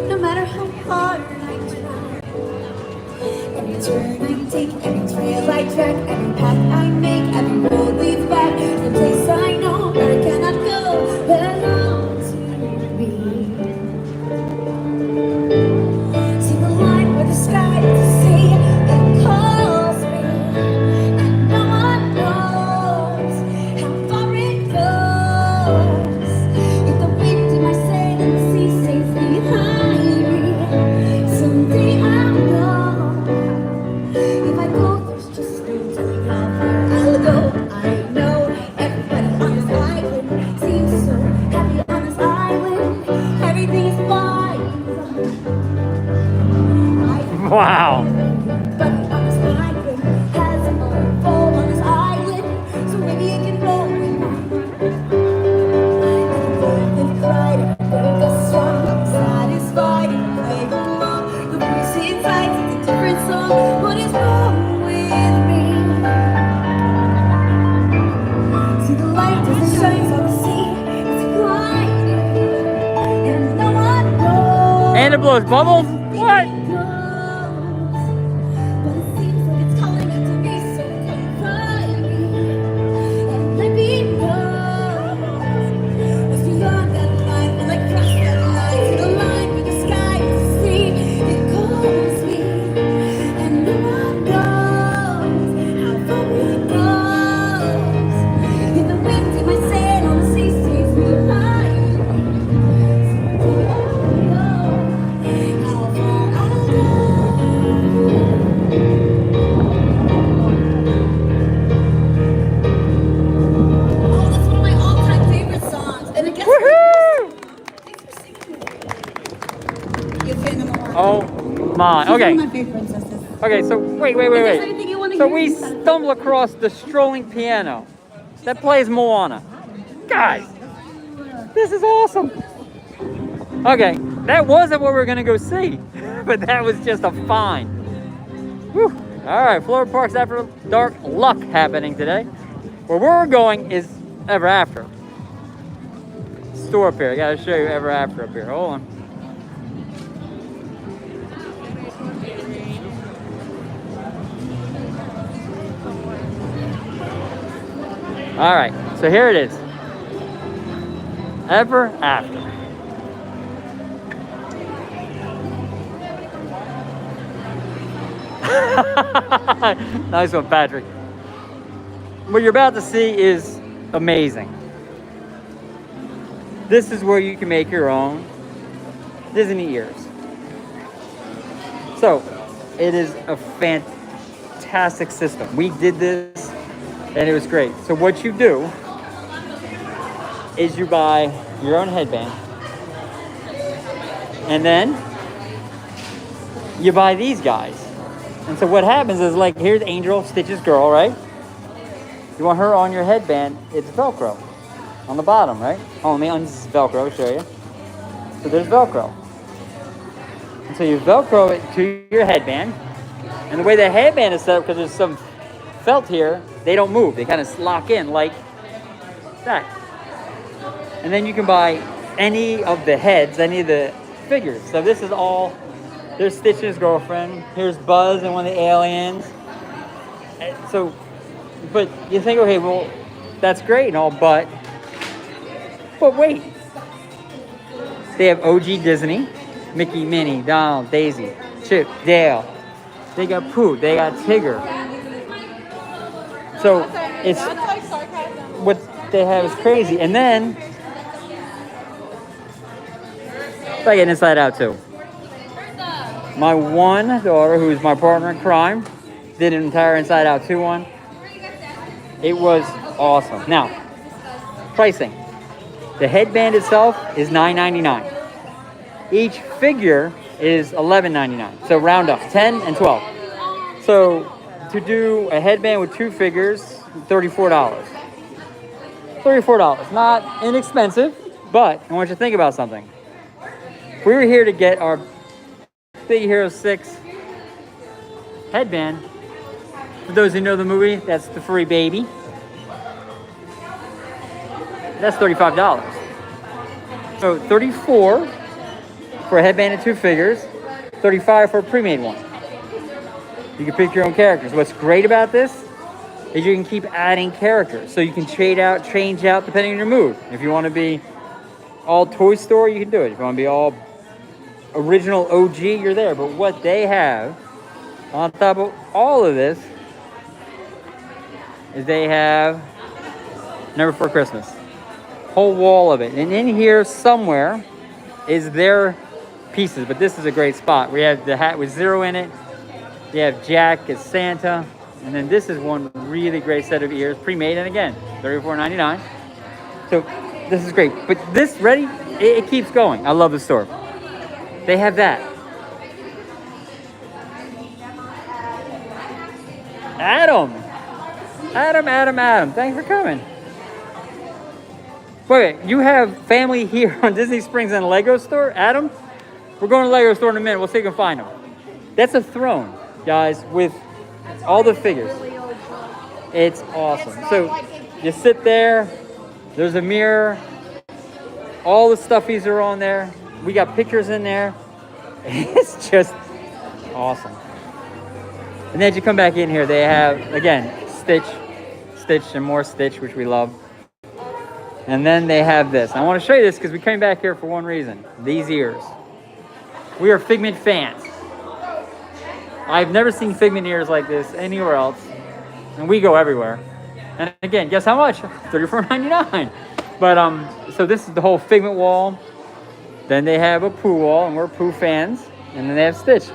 no matter how hard I try. Every turn I take, every trail I track, every path I make, every road leads back to the place I know where I cannot go, belongs to me. See the line where the sky is the sea, it calls me, and no one knows how far it goes. If the wind in my sail and the sea stays behind me, someday I'll know. If I go, there's just no telling how far I'll go. I know everybody on this island seems so happy on this island. Everything is fine. Wow. But on this island has a fall on this island, so maybe it can roll with me. And pride and work us strong, I'm satisfied and play along. The voice inside is a different song. What is wrong with me? See the light as it shines on the sea, it's blinding, and no one knows. And it blows bubbles? What? But it seems like it's calling out to me, so come find me and let me know what's beyond that line. When I cross that line to the line where the sky is the sea, it calls me, and no one knows how far it goes. If the wind in my sail on the sea stays behind me, someday I'll know how far I'll go. Oh, that's one of my all-time favorite songs. And I guess Woohoo! thanks for singing it. You a fan of Mariah? Oh my. She's Okay. one of my favorite princesses. Okay, so wait. If there's anything you want to So hear, we you said it. stumble across the strolling piano that plays Moana. Guys, this is awesome. Okay, that wasn't what we were gonna go see, but that was just a find. Whew. All right, Florida Parks After Dark luck happening today. Where we're going is Ever After. Store up here. I gotta show you Ever After up here. Hold on. All right, so here it is. Ever After. Nice one, Patrick. What you're about to see is amazing. This is where you can make your own Disney ears. So, it is a fantastic system. We did this and it was great. So what you do is you buy your own headband and then you buy these guys. And so what happens is, like, here's Angel, Stitch's girl, right? You want her on your headband, it's Velcro on the bottom, right? Oh, let me this is Velcro, show you. So there's Velcro. And so you Velcro it to your headband. And the way the headband is set up, because there's some felt here, they don't move. They kind of lock in like that. And then you can buy any of the heads, any of the figures. So this is all, there's Stitch's girlfriend. Here's Buzz and one of the aliens. And so, but you think, okay, well, that's great and all, but wait. They have OG Disney, Mickey, Minnie, Donald, Daisy, Chip, Dale. They got Pooh, they got Tigger. So it's, what they have is crazy. And then, I get Inside Out too. My one daughter, who's my partner in crime, did an entire Inside Out 2 one. It was awesome. Now, pricing. The headband itself is $9.99. Each figure is $11.99. So round up, 10 and 12. So to do a headband with 2 figures, $34. $34, not inexpensive, but I want you to think about something. If we were here to get our Big Hero 6 headband, for those who know the movie, that's the furry baby. That's $35. So $34 for a headband and 2 figures, $35 for a pre-made one. You can pick your own characters. What's great about this is you can keep adding characters. So you can change out depending on your mood. If you want to be all Toy Story, you can do it. If you want to be all original OG, you're there. But what they have on top of all of this is they have Never Before Christmas. Whole wall of it. And in here somewhere is their pieces. But this is a great spot. We have the hat with Zero in it. You have Jack as Santa. And then this is one really great set of ears, pre-made, and again, $34.99. So this is great. But this, ready? It keeps going. I love the store. They have that. Adam. Thanks for coming. Wait, you have family here on Disney Springs and a Lego store? Adam? We're going to the Lego store in a minute. We'll see if we can find them. That's a throne, guys, with all the figures. It's awesome. So you sit there. There's a mirror. All the stuffies are on there. We got pictures in there. It's just awesome. And then you come back in here. They have, again, Stitch, and more Stitch, which we love. And then they have this. I want to show you this because we came back here for one reason. These ears. We are Figment fans. I've never seen Figment ears like this anywhere else. And we go everywhere. And again, guess how much? $34.99. But so this is the whole Figment wall. Then they have a Pooh wall, and we're Pooh fans. And then they have Stitch.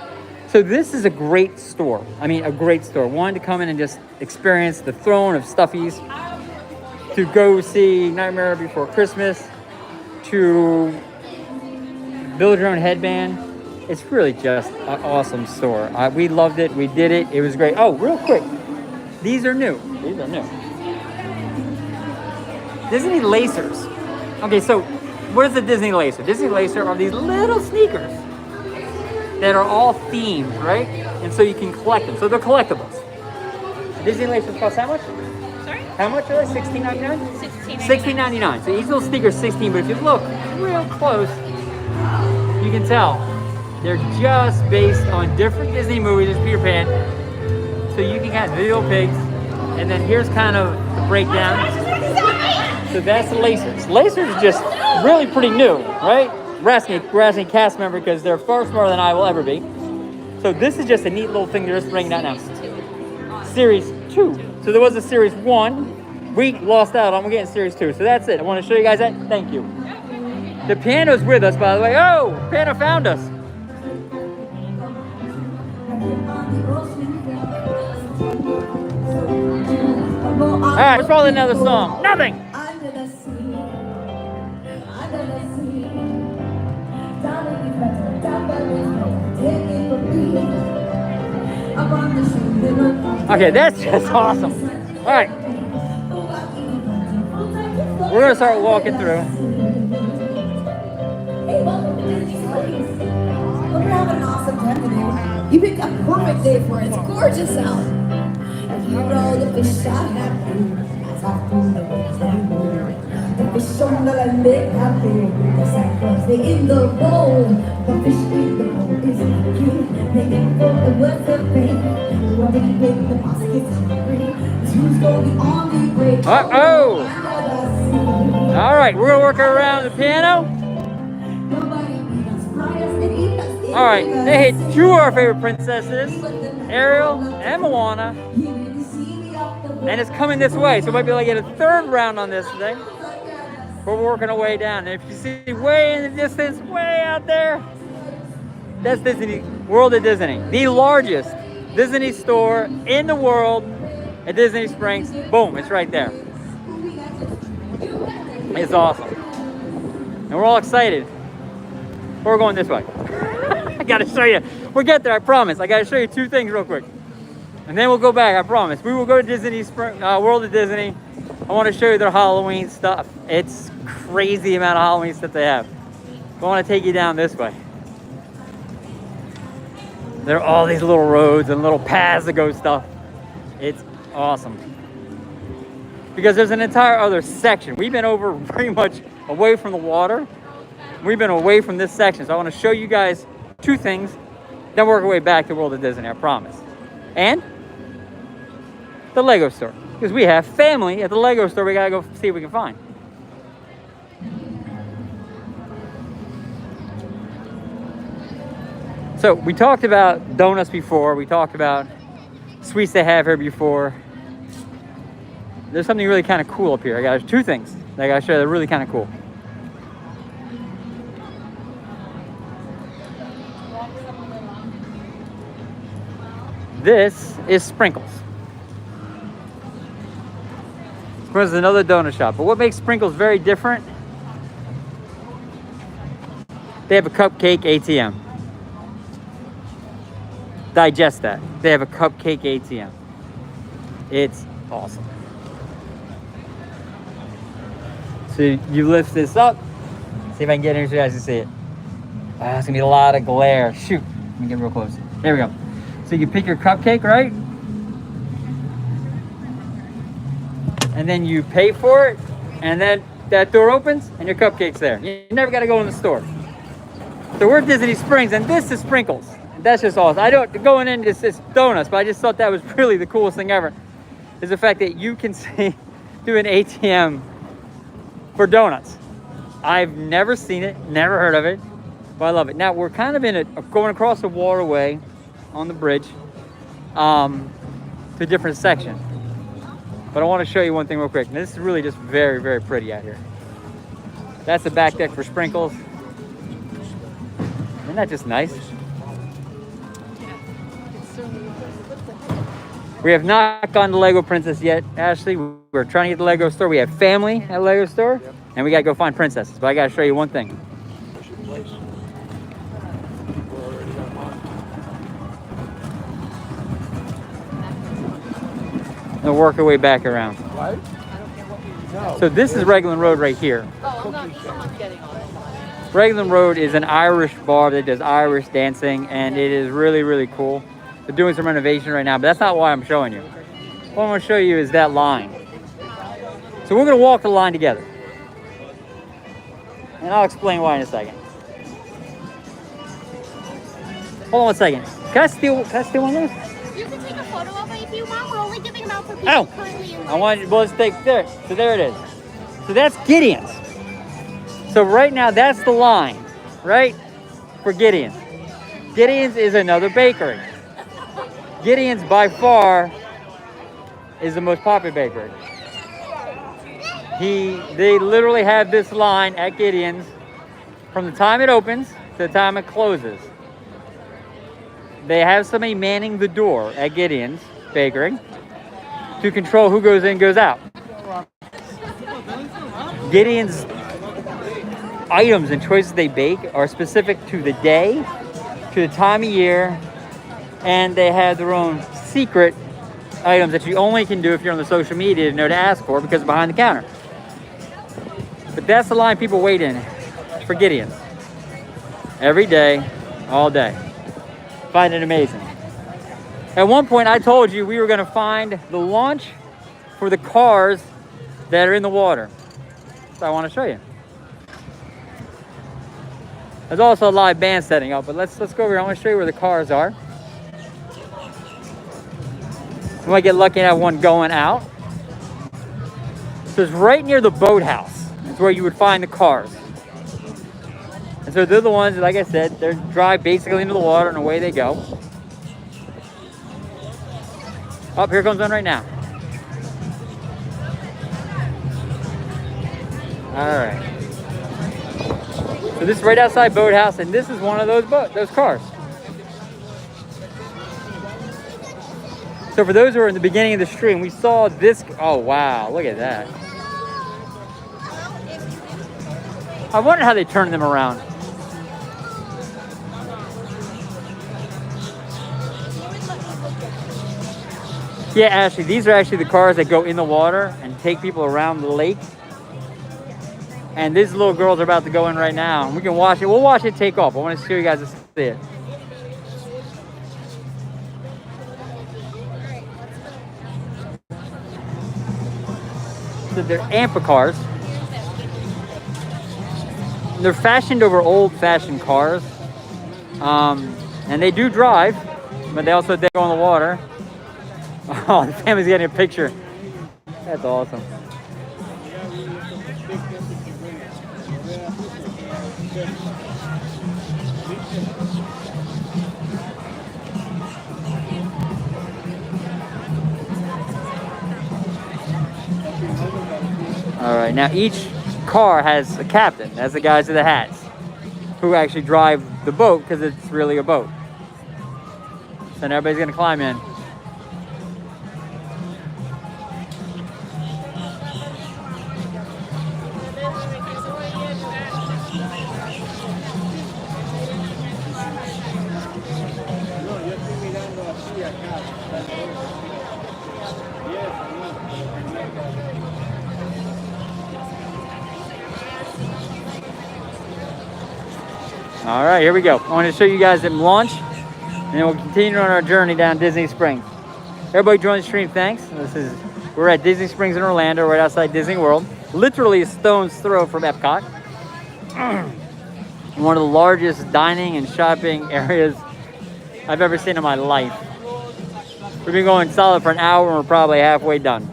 So this is a great store. I mean, a great store. One to come in and just experience the throne of stuffies. To go see Nightmare Before Christmas. To build your own headband. It's really just an awesome store. We loved it. We did it. It was great. Oh, real quick. These are new. Disney Lacers. Okay, so what is a Disney Lacer? Disney Lacer are these little sneakers that are all themed, right? And so you can collect them. So they're collectibles. Disney Lacers cost how much? Sorry? How much are they? $16.99? $16.99. $16.99. So each little sticker is 16, but if you look real close, you can tell they're just based on different Disney movies. There's Peter Pan. So you can have the little pigs. And then here's kind of the breakdown. So that's the Lacers. Lacers is just really pretty new, right? We're asking cast member because they're far smarter than I will ever be. So this is just a neat little thing they're just bringing out now. Series 2. So there was a Series 1. We lost out on. We're getting Series 2. So that's it. I want to show you guys that. Thank you. The piano's with us, by the way. Oh, piano found us. All right, let's roll another song. Nothing. Under the sea, under the sea, down in the river, down by the river, take it from me. Up on the shore, Okay, that's just awesome. All right, we're gonna start walking through. Hey, welcome to Disney Springs. Hope you're having an awesome time today. You picked a perfect day for it. It's gorgeous out. You roll the fish out happy. As I food the waves and move. The fish on the land make happy. The cyclones they in the bowl. The fish in the bowl is cute. They get for the words of pain. What they make the baskets hungry. Who's gonna be on the break? Uh-oh. All right, we're gonna work around the piano. All right, they hit two of our favorite princesses, Ariel and Moana, and it's coming this way. So we might be able to get a third round on this thing. But we're working our way down. And if you see way in the distance, way out there, that's Disney World of Disney, the largest Disney store in the world at Disney Springs. Boom, it's right there. It's awesome. And we're all excited. We're going this way. I gotta show you. We'll get there, I promise. I gotta show you two things real quick. And then we'll go back, I promise. We will go to Disney World of Disney. I want to show you their Halloween stuff. It's crazy amount of Halloween stuff they have. I want to take you down this way. There are all these little roads and little paths that go stuff. It's awesome. Because there's an entire other section. We've been over pretty much away from the water. We've been away from this section. So I want to show you guys two things. Then work our way back to World of Disney, I promise. And the Lego store. Because we have family at the Lego store we gotta go see what we can find. So we talked about donuts before. We talked about sweets they have here before. There's something really kind of cool up here. I got two things that I gotta show you that are really kind of cool. This is Sprinkles. Sprinkles is another donut shop. But what makes Sprinkles very different? They have a cupcake ATM. Digest that. They have a cupcake ATM. It's awesome. So you lift this up. See if I can get in so you guys can see it. Ah, it's gonna be a lot of glare. Shoot. Let me get real close. There we go. So you pick your cupcake, right? And then you pay for it, and then that door opens, and your cupcake's there. You never got to go in the store. So we're at Disney Springs, and this is Sprinkles. That's just awesome. I don't going in, it's donuts, but I just thought that was really the coolest thing ever. Is the fact that you can see do an ATM for donuts. I've never seen it, never heard of it, but I love it. Now we're kind of in it, going across the waterway on the bridge to a different section. But I want to show you one thing real quick. Now, this is really just very, very pretty out here. That's the back deck for Sprinkles. Isn't that just nice? We have not gone to Lego Princess yet, Ashley. We're trying to get the Lego store. We have family at Lego store, and we got to go find princesses. But I got to show you one thing. And work our way back around. What? No. So this is Raglan Road right here. Oh, someone's getting on it. Raglan Road is an Irish bar that does Irish dancing, and it is really, really cool. They're doing some renovation right now, but that's not why I'm showing you. What I'm going to show you is that line. So we're gonna walk the line together. And I'll explain why in a second. Hold on one second. Can I steal one of those? You can take a photo of it if you want. We're only giving them out for people Oh, currently in I want, well, let's take, there. So there it is. So that's Gideon's. So right now, that's the line, right? For Gideon's. Gideon's is another bakery. Gideon's by far is the most popular bakery. They literally have this line at Gideon's from the time it opens to the time it closes. They have somebody manning the door at Gideon's Bakery to control who goes in, goes out. Gideon's items and choices they bake are specific to the day, to the time of year, and they have their own secret items that you only can do if you're on the social media to know to ask for because it's behind the counter. But that's the line people wait in for Gideon's. Every day, all day. Find it amazing. At one point, I told you we were going to find the launch for the cars that are in the water. So I want to show you. There's also a live band setting up, but let's go over here. I want to show you where the cars are. We might get lucky and have one going out. So it's right near the boathouse. It's where you would find the cars. And so they're the ones, like I said, they drive basically into the water and away they go. Oh, here comes one right now. All right. So this is right outside Boathouse, and this is one of those cars. So for those who are in the beginning of the stream, we saw this. Oh wow, look at that. I wonder how they turn them around. Yeah, Ashley, these are actually the cars that go in the water and take people around the lake. And these little girls are about to go in right now. And we can watch it. We'll watch it take off. I want to show you guys to see it. So they're AMPA cars. They're fashioned over old-fashioned cars. And they do drive, but they also go in the water. Oh, the family's getting a picture. That's awesome. All right, now each car has a captain. That's the guys with the hats who actually drive the boat because it's really a boat. So now everybody's gonna climb in. All right, here we go. I want to show you guys them launch, and then we'll continue on our journey down Disney Springs. Everybody join the stream, thanks. We're at Disney Springs in Orlando, right outside Disney World. Literally a stone's throw from Epcot. One of the largest dining and shopping areas I've ever seen in my life. We've been going solid for an hour and we're probably halfway done.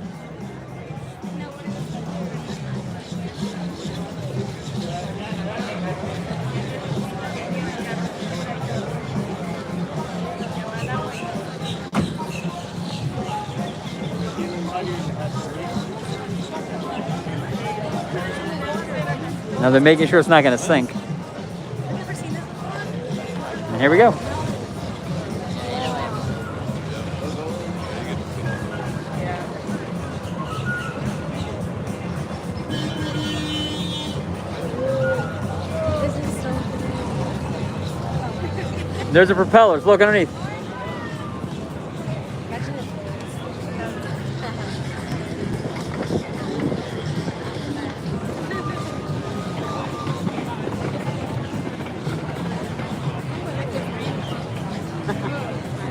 Now they're making sure it's not going to sink. And here we go. There's the propellers. Look underneath.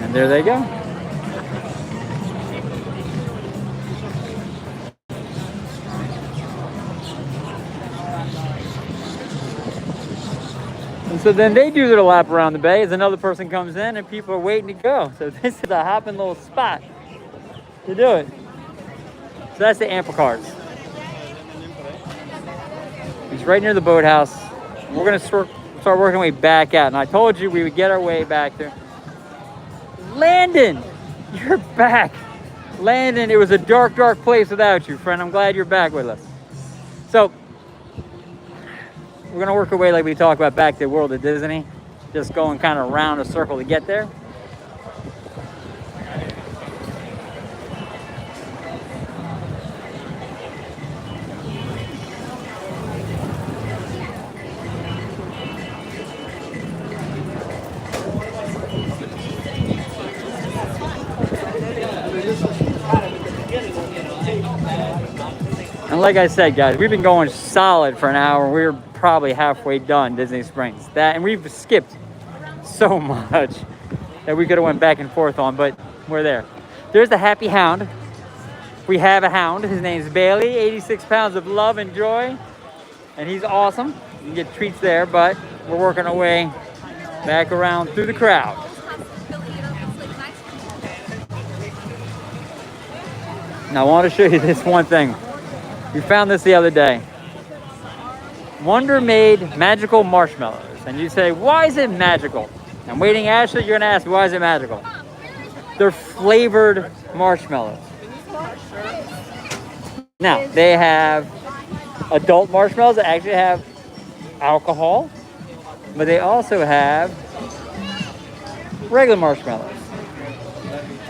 And there they go. And so then they do their lap around the bay as another person comes in and people are waiting to go. So this is a hopping little spot to do it. So that's the Amper cars. It's right near the boathouse. We're gonna start working our way back out. And I told you we would get our way back there. Landon, you're back. Landon, it was a dark, dark place without you, friend. I'm glad you're back with us. So, we're gonna work our way like we talked about back to World of Disney. Just going kind of around a circle to get there. And like I said, guys, we've been going solid for an hour. We're probably halfway done Disney Springs. And we've skipped so much that we could have went back and forth on, but we're there. There's the Happy Hound. We have a hound. His name's Bailey. 86 pounds of love and joy. And he's awesome. You can get treats there, but we're working our way back around through the crowd. Now I want to show you this one thing. We found this the other day. Wonder Made magical marshmallows. And you say, why is it magical? I'm waiting, Ashley, you're gonna ask me, why is it magical? They're flavored marshmallows. Now, they have adult marshmallows that actually have alcohol, but they also have regular marshmallows.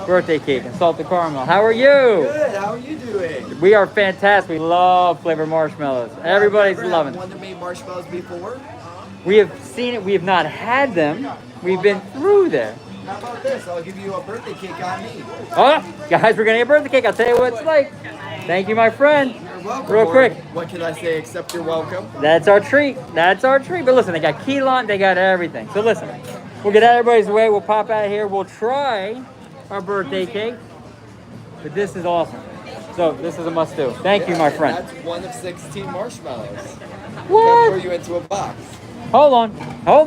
Birthday cake and salted caramel. How are you? Good. How are you doing? We are fantastic. We love flavored marshmallows. Everybody's loving it. Wonder Made marshmallows before? We have seen it. We have not had them. We've been through there. How about this? I'll give you a birthday cake on me. Oh, guys, we're gonna get a birthday cake. I'll tell you what it's like. Thank you, my friend. You're welcome. Real quick. What can I say except you're welcome? That's our treat. That's our treat. But listen, they got key lime. They got everything. So listen, we'll get out of everybody's way. We'll pop out of here. We'll try our birthday cake. But this is awesome. So this is a must do. Thank you, my friend. That's one of 16 marshmallows. What? Throw you into a box. Hold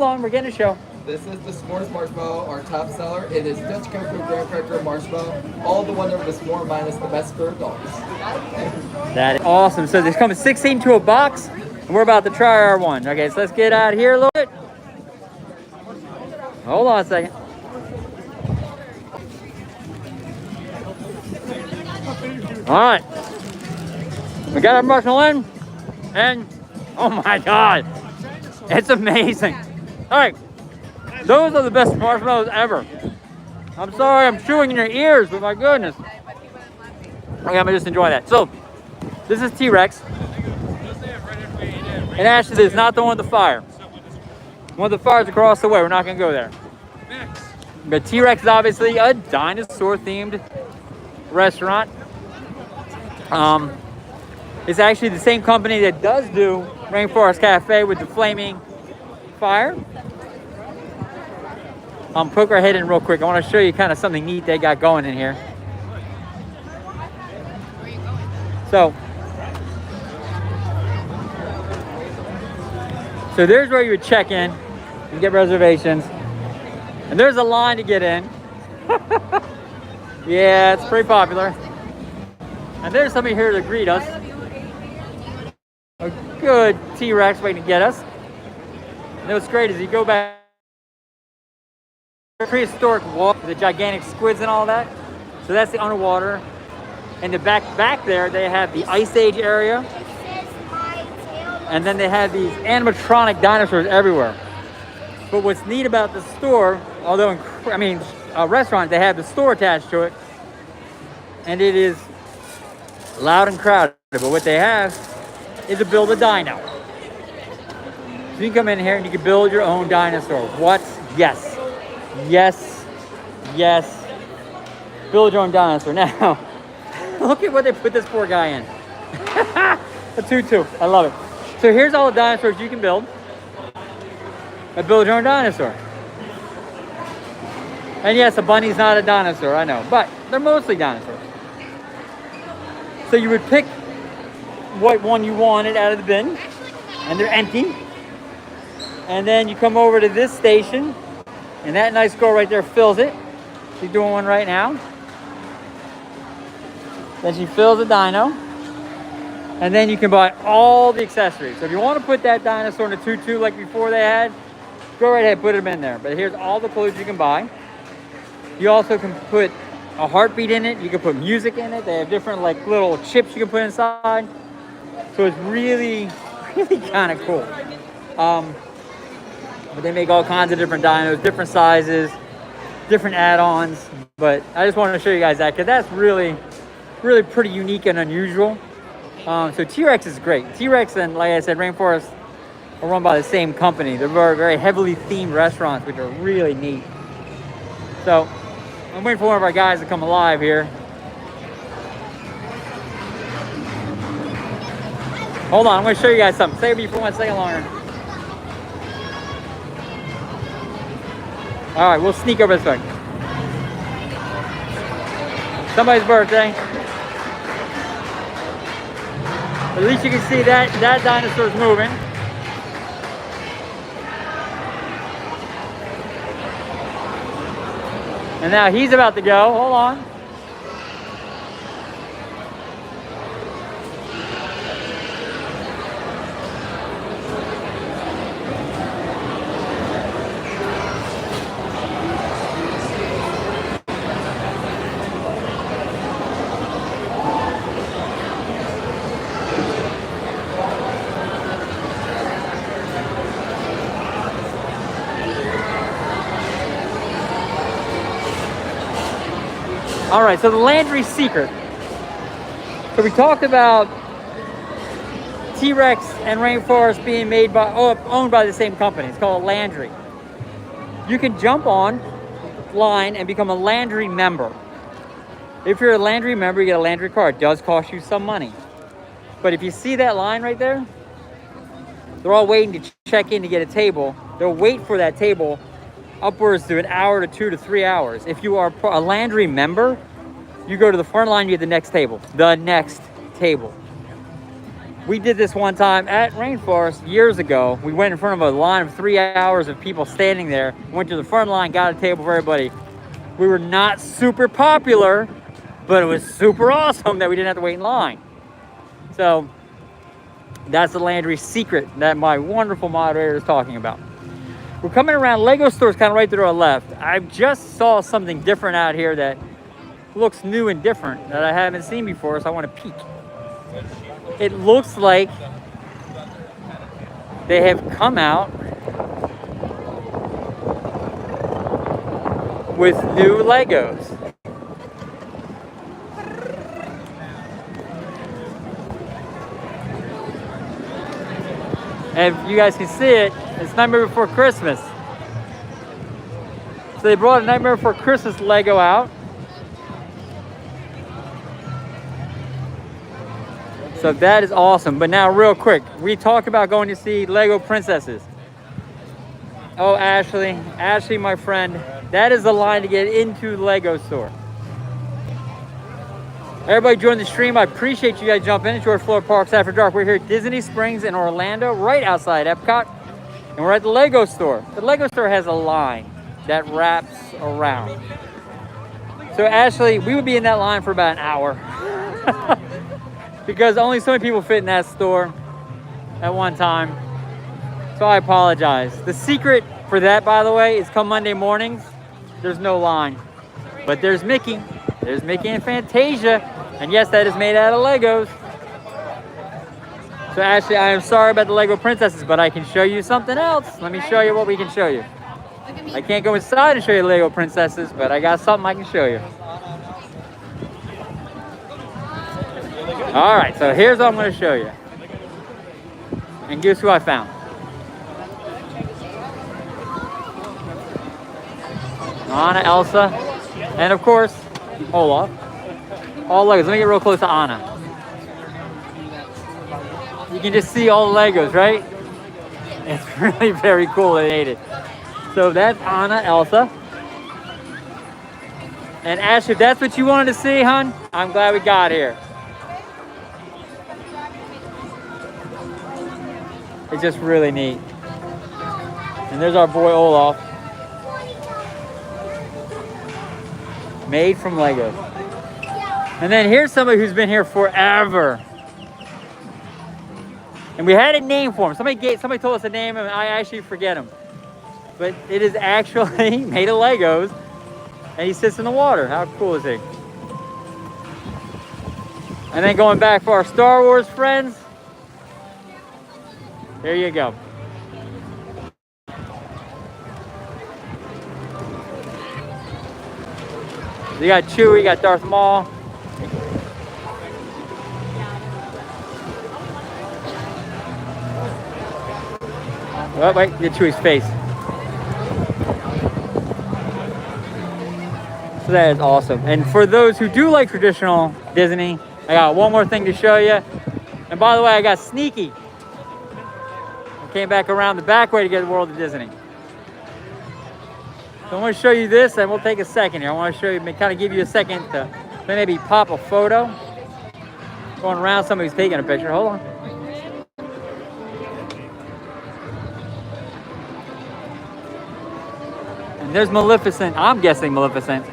on. We're getting a show. This is the s'mores marshmallow, our top seller. It is Dutch cocoa graham cracker marshmallow. All the wonder of the s'more minus the best for adults. That is awesome. So this comes 16 to a box, and we're about to try our one. Okay, so let's get out here a little bit. Hold on a second. All right, we got our marshmallow in, and oh my God, it's amazing. All right, those are the best marshmallows ever. I'm sorry, I'm chewing in your ears, but my goodness. Okay, I'm gonna just enjoy that. So, this is T-Rex, and actually, this is not the one with the fire. One of the fires across the way. We're not gonna go there. But T-Rex is obviously a dinosaur-themed restaurant. It's actually the same company that does do Rainforest Cafe with the flaming fire. Poke our head in real quick. I want to show you kind of something neat they got going in here. So there's where you would check in and get reservations. And there's a line to get in. Yeah, it's pretty popular. And there's somebody here to greet us. A good T-Rex waiting to get us. And what's great is you go back, prehistoric walk, the gigantic squids and all that. So that's the underwater. And the back there, they have the Ice Age area. And then they have these animatronic dinosaurs everywhere. But what's neat about the store, although, a restaurant, they have the store attached to it. And it is loud and crowded, but what they have is a build a dino. So you can come in here and you can build your own dinosaur. What? Yes. Build your own dinosaur. Now, look at what they put this poor guy in. A tutu. I love it. So here's all the dinosaurs you can build. Build your own dinosaur. And yes, a bunny's not a dinosaur, I know, but they're mostly dinosaurs. So you would pick what one you wanted out of the bin, and they're empty. And then you come over to this station, and that nice girl right there fills it. She's doing one right now. Then she fills the dyno. And then you can buy all the accessories. So if you want to put that dinosaur in a tutu like before they had, go right ahead, put them in there. But here's all the clothes you can buy. You also can put a heartbeat in it. You can put music in it. They have different like little chips you can put inside. So it's really, really kind of cool. But they make all kinds of different dinos, different sizes, different add-ons. But I just wanted to show you guys that because that's really, really pretty unique and unusual. So T-Rex is great. T-Rex and, like I said, Rainforest are run by the same company. They're very, very heavily themed restaurants, which are really neat. So I'm waiting for one of our guys to come alive here. Hold on, I'm going to show you guys something. Stay with me for 1 second longer. All right, we'll sneak over this way. Somebody's birthday. At least you can see that dinosaur's moving. And now he's about to go. Hold on. All right, so the Landry Secret. So we talked about T-Rex and Rainforest being made by, owned by the same company. It's called Landry. You can jump online and become a Landry member. If you're a Landry member, you get a Landry card. It does cost you some money. But if you see that line right there, they're all waiting to check in to get a table. They'll wait for that table upwards to an hour to 2 to 3 hours. If you are a Landry member, you go to the front line, you get the next table. The next table. We did this one time at Rainforest years ago. We went in front of a line of 3 hours of people standing there, went to the front line, got a table for everybody. We were not super popular, but it was super awesome that we didn't have to wait in line. So that's the Landry Secret that my wonderful moderator is talking about. We're coming around. Lego store's kind of right to our left. I just saw something different out here that looks new and different that I haven't seen before, so I want to peek. It looks like they have come out with new Legos. And if you guys can see it, it's Nightmare Before Christmas. So they brought a Nightmare Before Christmas Lego out. So that is awesome. But now real quick, we talked about going to see Lego Princesses. Oh, Ashley, my friend, that is the line to get into the Lego store. Everybody join the stream. I appreciate you guys jumping in. George Floyd Parks After Dark. We're here at Disney Springs in Orlando, right outside Epcot. And we're at the Lego store. The Lego store has a line that wraps around. So Ashley, we would be in that line for about an hour. Because only so many people fit in that store at one time. So I apologize. The secret for that, by the way, is come Monday mornings, there's no line. But there's Mickey. There's Mickey and Fantasia. And yes, that is made out of Legos. So Ashley, I am sorry about the Lego Princesses, but I can show you something else. Let me show you what we can show you. I can't go inside and show you Lego Princesses, but I got something I can show you. All right, so here's what I'm going to show you. And guess who I found? Anna, Elsa, and of course, Olaf. All Legos. Let me get real close to Anna. You can just see all the Legos, right? It's really very cool they made it. So that's Anna, Elsa. And Ash, if that's what you wanted to see, hon, I'm glad we got here. It's just really neat. And there's our boy Olaf. Made from Legos. And then here's somebody who's been here forever. And we had a name for him. Somebody told us a name and I actually forget him. But it is actually made of Legos. And he sits in the water. How cool is he? And then going back for our Star Wars friends. There you go. You got Chewie, you got Darth Maul. Oh, wait, get Chewie's face. So that is awesome. And for those who do like traditional Disney, I got one more thing to show you. And by the way, I got sneaky. I came back around the back way to get the World of Disney. So I want to show you this, and we'll take a second here. I want to show you, kind of give you a second to maybe pop a photo. Going around, somebody's taking a picture. Hold on. And there's Maleficent. I'm guessing Maleficent.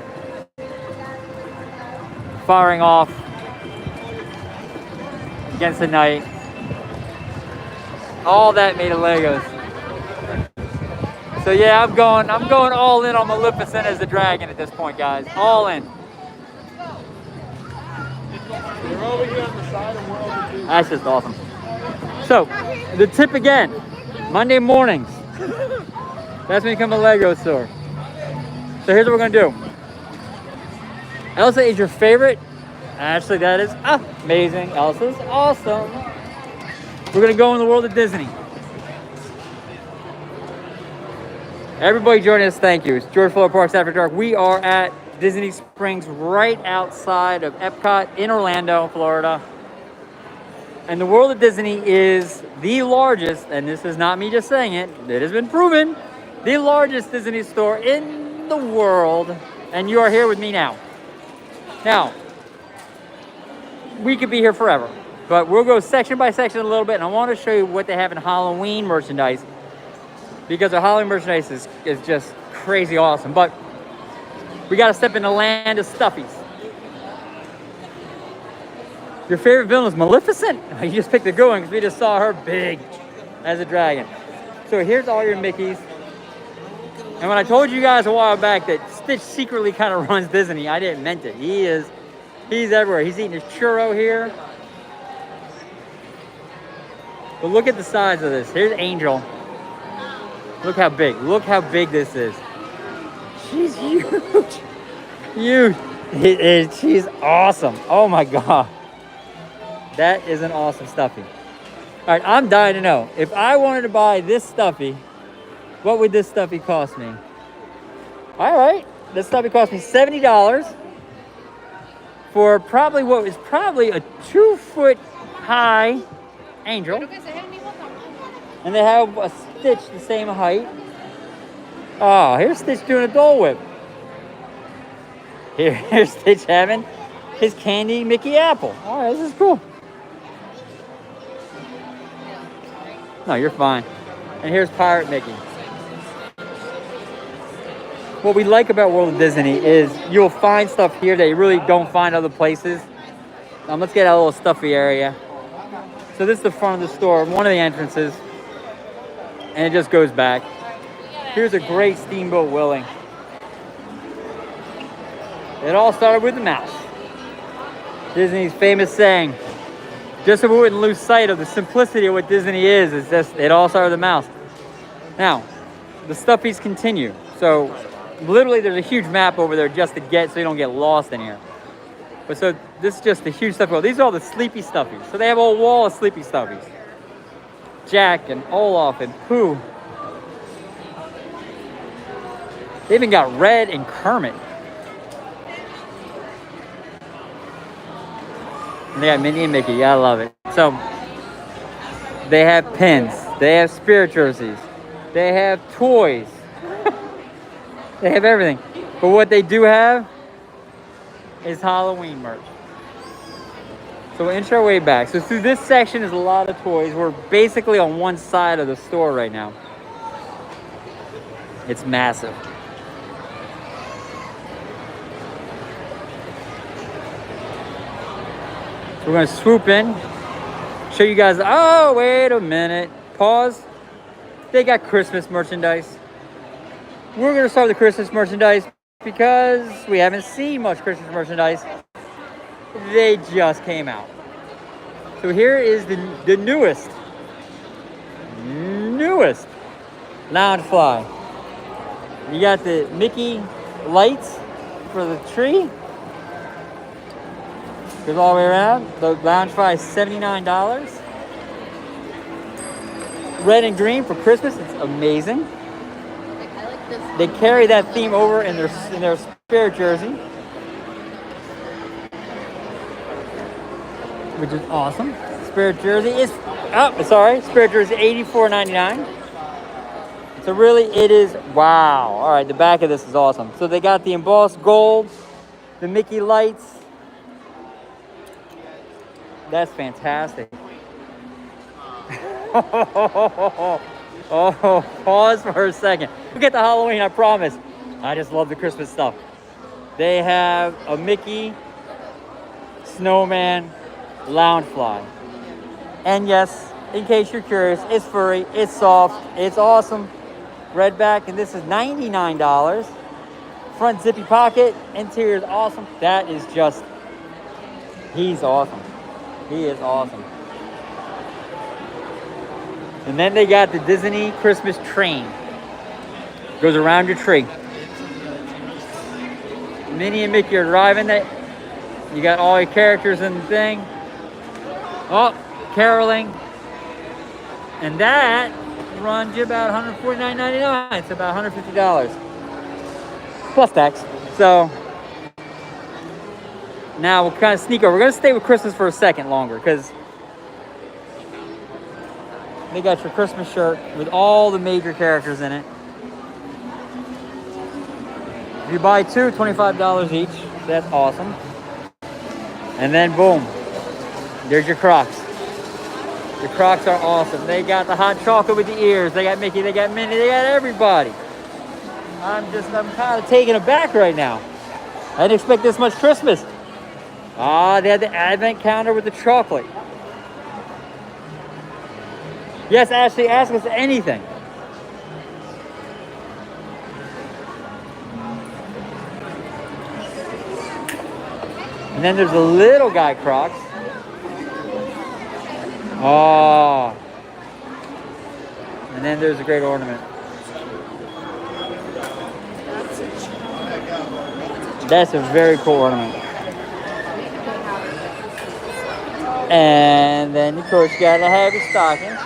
Firing off against the knight. All that made of Legos. So yeah, I'm going all in on Maleficent as the dragon at this point, guys. All in. They're over here on the side of World of Disney. That's just awesome. So, the tip again, Monday mornings. That's when you come to Lego store. So here's what we're gonna do. Elsa is your favorite? Actually, that is amazing. Elsa's awesome. We're gonna go in the World of Disney. Everybody joining us, thank you. It's George Fuller Parks After Dark. We are at Disney Springs, right outside of Epcot in Orlando, Florida. And the World of Disney is the largest, and this is not me just saying it, it has been proven, the largest Disney store in the world. And you are here with me now. Now, we could be here forever, but we'll go section by section a little bit, and I want to show you what they have in Halloween merchandise, because the Halloween merchandise is just crazy awesome. But we got to step in the land of stuffies. Your favorite villain is Maleficent? You just picked a good one because we just saw her big as a dragon. So here's all your Mickeys. And when I told you guys a while back that Stitch secretly kind of runs Disney, I didn't mean it. He's everywhere. He's eating his churro here. But look at the size of this. Here's Angel. Look how big. Look how big this is. She's huge. Huge. She's awesome. Oh my God. That is an awesome stuffy. All right, I'm dying to know. If I wanted to buy this stuffy, what would this stuffy cost me? All right, this stuffy cost me $70 for probably what is probably a 2-foot high Angel. And they have a Stitch the same height. Oh, here's Stitch doing a Dole Whip. Here's Stitch having his candy Mickey apple. All right, this is cool. No, you're fine. And here's Pirate Mickey. What we like about World of Disney is you'll find stuff here that you really don't find other places. Let's get a little stuffy area. So this is the front of the store, one of the entrances. And it just goes back. Here's a great Steamboat Willie. It all started with the mouse. Disney's famous saying, just so we wouldn't lose sight of the simplicity of what Disney is, it's just, it all started with the mouse. Now, the stuffies continue. So, literally there's a huge map over there just to get, so you don't get lost in here. But so, this is just the huge stuff. Well, these are all the Sleepy Stuffies. So they have a whole wall of Sleepy Stuffies. Jack and Olaf and Pooh. They even got Red and Kermit. And they got Minnie and Mickey. Yeah, I love it. So, they have pins. They have spirit jerseys. They have toys. They have everything. But what they do have is Halloween merch. So we'll inch our way back. So through this section is a lot of toys. We're basically on one side of the store right now. It's massive. So we're gonna swoop in, show you guys. Oh, wait a minute. Pause. They got Christmas merchandise. We're gonna start with the Christmas merchandise because we haven't seen much Christmas merchandise. They just came out. So here is the newest Loungefly. You got the Mickey lights for the tree. Goes all the way around. The Loungefly is $79. Red and green for Christmas. It's amazing. I like this. They carry that theme over in their Spirit jersey, which is awesome. Spirit jersey is Spirit jersey $84.99. So really, it is wow. All right, the back of this is awesome. So they got the embossed gold, the Mickey lights. That's fantastic. Oh, pause for a second. We'll get to Halloween, I promise. I just love the Christmas stuff. They have a Mickey snowman Loungefly. And yes, in case you're curious, it's furry, it's soft, it's awesome. Red back, and this is $99. Front zippy pocket, interior is awesome. That is just, he's awesome. He is awesome. And then they got the Disney Christmas train. Goes around your tree. Minnie and Mickey are driving it. You got all your characters in the thing. Oh, caroling. And that runs you about $149.99. It's about $150. Plus tax. So now we'll kind of sneak over. We're going to stay with Christmas for a second longer because they got your Christmas shirt with all the major characters in it. If you buy two, $25 each. That's awesome. And then boom, there's your Crocs. The Crocs are awesome. They got the hot chocolate with the ears. They got Mickey, they got Minnie, they got everybody. I'm kind of taken aback right now. I didn't expect this much Christmas. They had the advent calendar with the chocolate. Yes, Ashley, ask us anything. And then there's the little guy Crocs. Oh. And then there's a great ornament. That's a very cool ornament. And then, of course, you gotta have your stockings.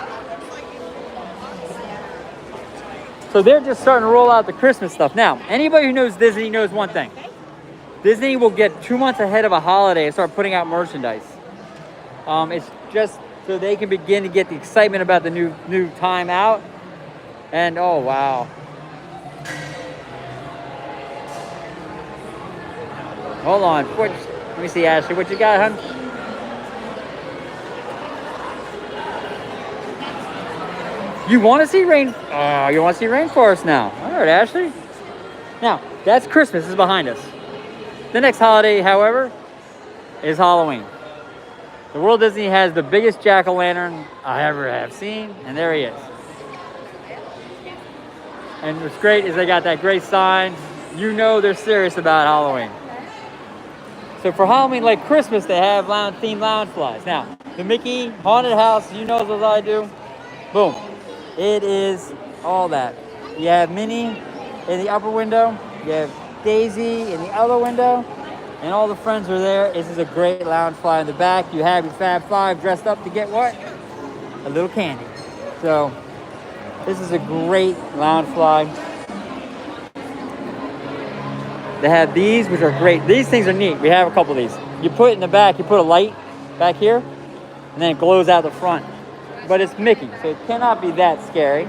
So they're just starting to roll out the Christmas stuff. Now, anybody who knows Disney knows one thing. Disney will get 2 months ahead of a holiday and start putting out merchandise. It's just so they can begin to get the excitement about the new time out. And oh wow. Hold on. Let me see, Ashley. What you got, hon? You want to see rain? Oh, you want to see rainforest now? All right, Ashley. Now, that's Christmas is behind us. The next holiday, however, is Halloween. The World Disney has the biggest jack-o'-lantern I ever have seen, and there he is. And what's great is they got that great sign. You know they're serious about Halloween. So for Halloween, like Christmas, they have themed Loungeflies. Now, the Mickey Haunted House, you know as I do. Boom. It is all that. You have Minnie in the upper window. You have Daisy in the other window. And all the friends are there. This is a great Loungefly in the back. You have your Fab Five dressed up to get what? A little candy. So, this is a great Loungefly. They have these, which are great. These things are neat. We have a couple of these. You put it in the back, you put a light back here, and then it glows out the front. But it's Mickey, so it cannot be that scary.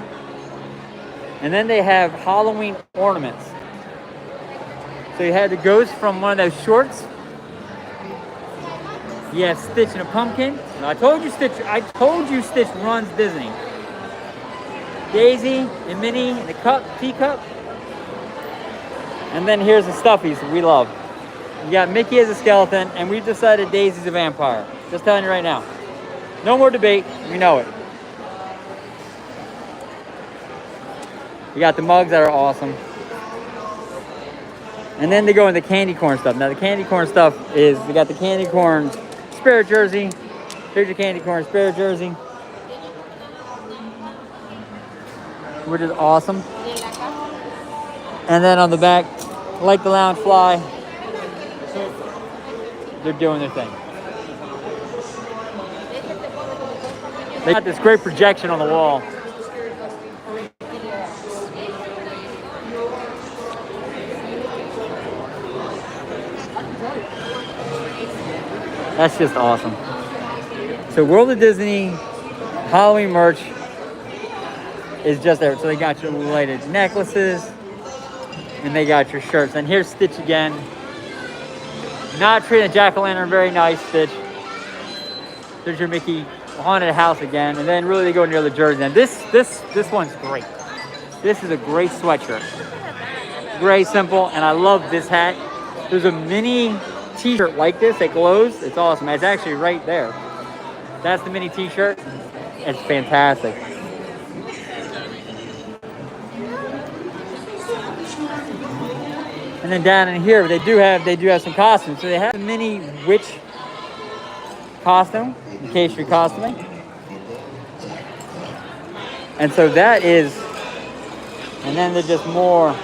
And then they have Halloween ornaments. So you had the ghost from one of those shorts. You have Stitch and a pumpkin. Now, I told you Stitch runs Disney. Daisy and Minnie and the teacup. And then here's the stuffies we love. You got Mickey as a skeleton, and we've decided Daisy's a vampire. Just telling you right now. No more debate, we know it. You got the mugs that are awesome. And then they go into candy corn stuff. Now the candy corn stuff is, we got the candy corn spirit jersey. Here's your candy corn spirit jersey, which is awesome. And then on the back, like the lounge fly, they're doing their thing. They got this great projection on the wall. That's just awesome. So World of Disney Halloween merch is just there. So they got your related necklaces and they got your shirts. And here's Stitch again. Not treating the jack-o'-lantern very nice, Stitch. There's your Mickey haunted house again. And then really they go near the jersey. And this one's great. This is a great sweatshirt. Gray, simple, and I love this hat. There's a mini t-shirt like this that glows. It's awesome. It's actually right there. That's the mini t-shirt. It's fantastic. And then down in here, they do have some costumes. So they have a mini witch costume in case you're costuming. And so that is, and then there's just more.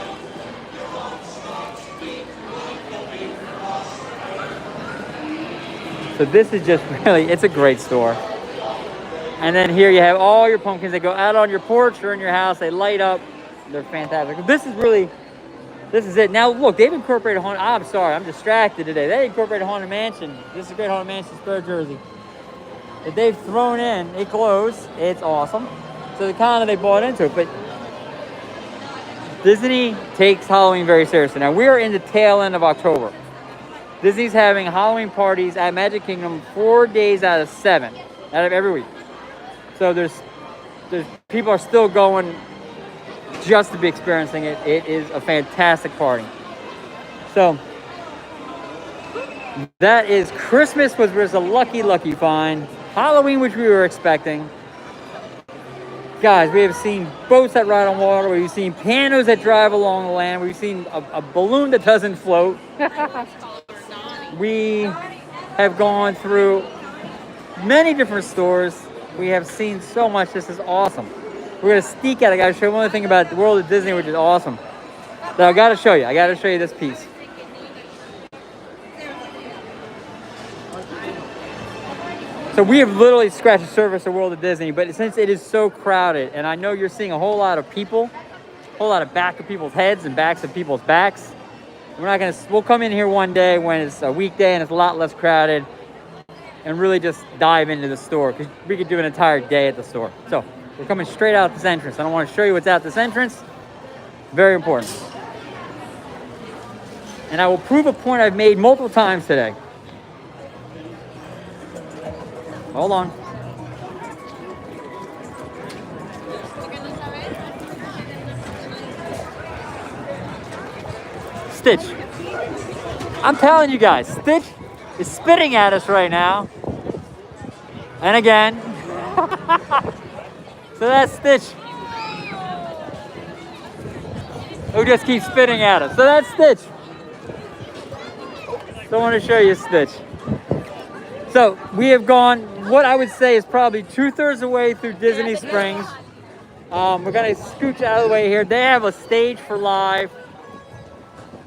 So this is just really, it's a great store. And then here you have all your pumpkins that go out on your porch or in your house. They light up. They're fantastic. This is it. Now look, they've incorporated Haunted, I'm sorry, I'm distracted today. They incorporated Haunted Mansion. This is a great Haunted Mansion spirit jersey that they've thrown in. It glows. It's awesome. So they bought into it. But Disney takes Halloween very seriously. Now we are in the tail end of October. Disney's having Halloween parties at Magic Kingdom 4 days out of 7, out of every week. So there's people are still going just to be experiencing it. It is a fantastic party. So that is Christmas, was a lucky find. Halloween, which we were expecting. Guys, we have seen boats that ride on water. We've seen pianos that drive along the land. We've seen a balloon that doesn't float. We have gone through many different stores. We have seen so much. This is awesome. We're going to sneak out. I got to show you one other thing about the World of Disney, which is awesome. So I got to show you. I got to show you this piece. So we have literally scratched the surface of World of Disney, but since it is so crowded, and I know you're seeing a whole lot of people, a whole lot of back of people's heads and backs of people's backs. We'll come in here one day when it's a weekday and it's a lot less crowded and really just dive into the store, because we could do an entire day at the store. So we're coming straight out this entrance. I don't want to show you what's out this entrance. Very important. And I will prove a point I've made multiple times today. Hold on. Stitch. I'm telling you guys, Stitch is spitting at us right now. And again. So that's Stitch. Who just keeps spitting at us. So that's Stitch. So I want to show you Stitch. So we have gone, what I would say is probably 2/3 of the way through Disney Springs. We're gonna scooch out of the way here. They have a stage for live.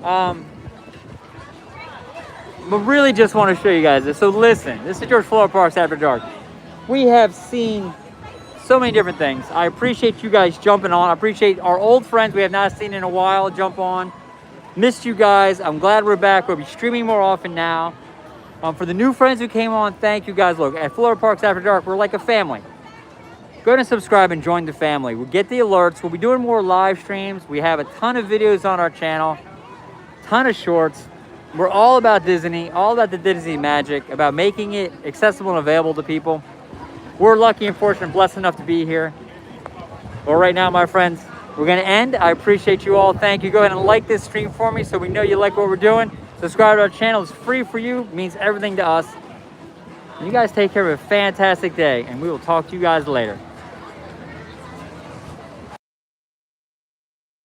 But really just want to show you guys this. So listen, this is George Florida Parks After Dark. We have seen so many different things. I appreciate you guys jumping on. I appreciate our old friends we have not seen in a while jump on. Missed you guys. I'm glad we're back. We'll be streaming more often now. For the new friends who came on, thank you guys. Look, at Florida Parks After Dark, we're like a family. Go ahead and subscribe and join the family. We'll get the alerts. We'll be doing more live streams. We have a ton of videos on our channel, ton of shorts. We're all about Disney, all about the Disney magic, about making it accessible and available to people. We're lucky and fortunate and blessed enough to be here. Well, right now, my friends, We're gonna end. I appreciate you all. Thank you. Go ahead and like this stream for me so we know you like what we're doing. Subscribe to our channel. It's free for you. It means everything to us. You guys take care of a fantastic day, and we will talk to you guys later.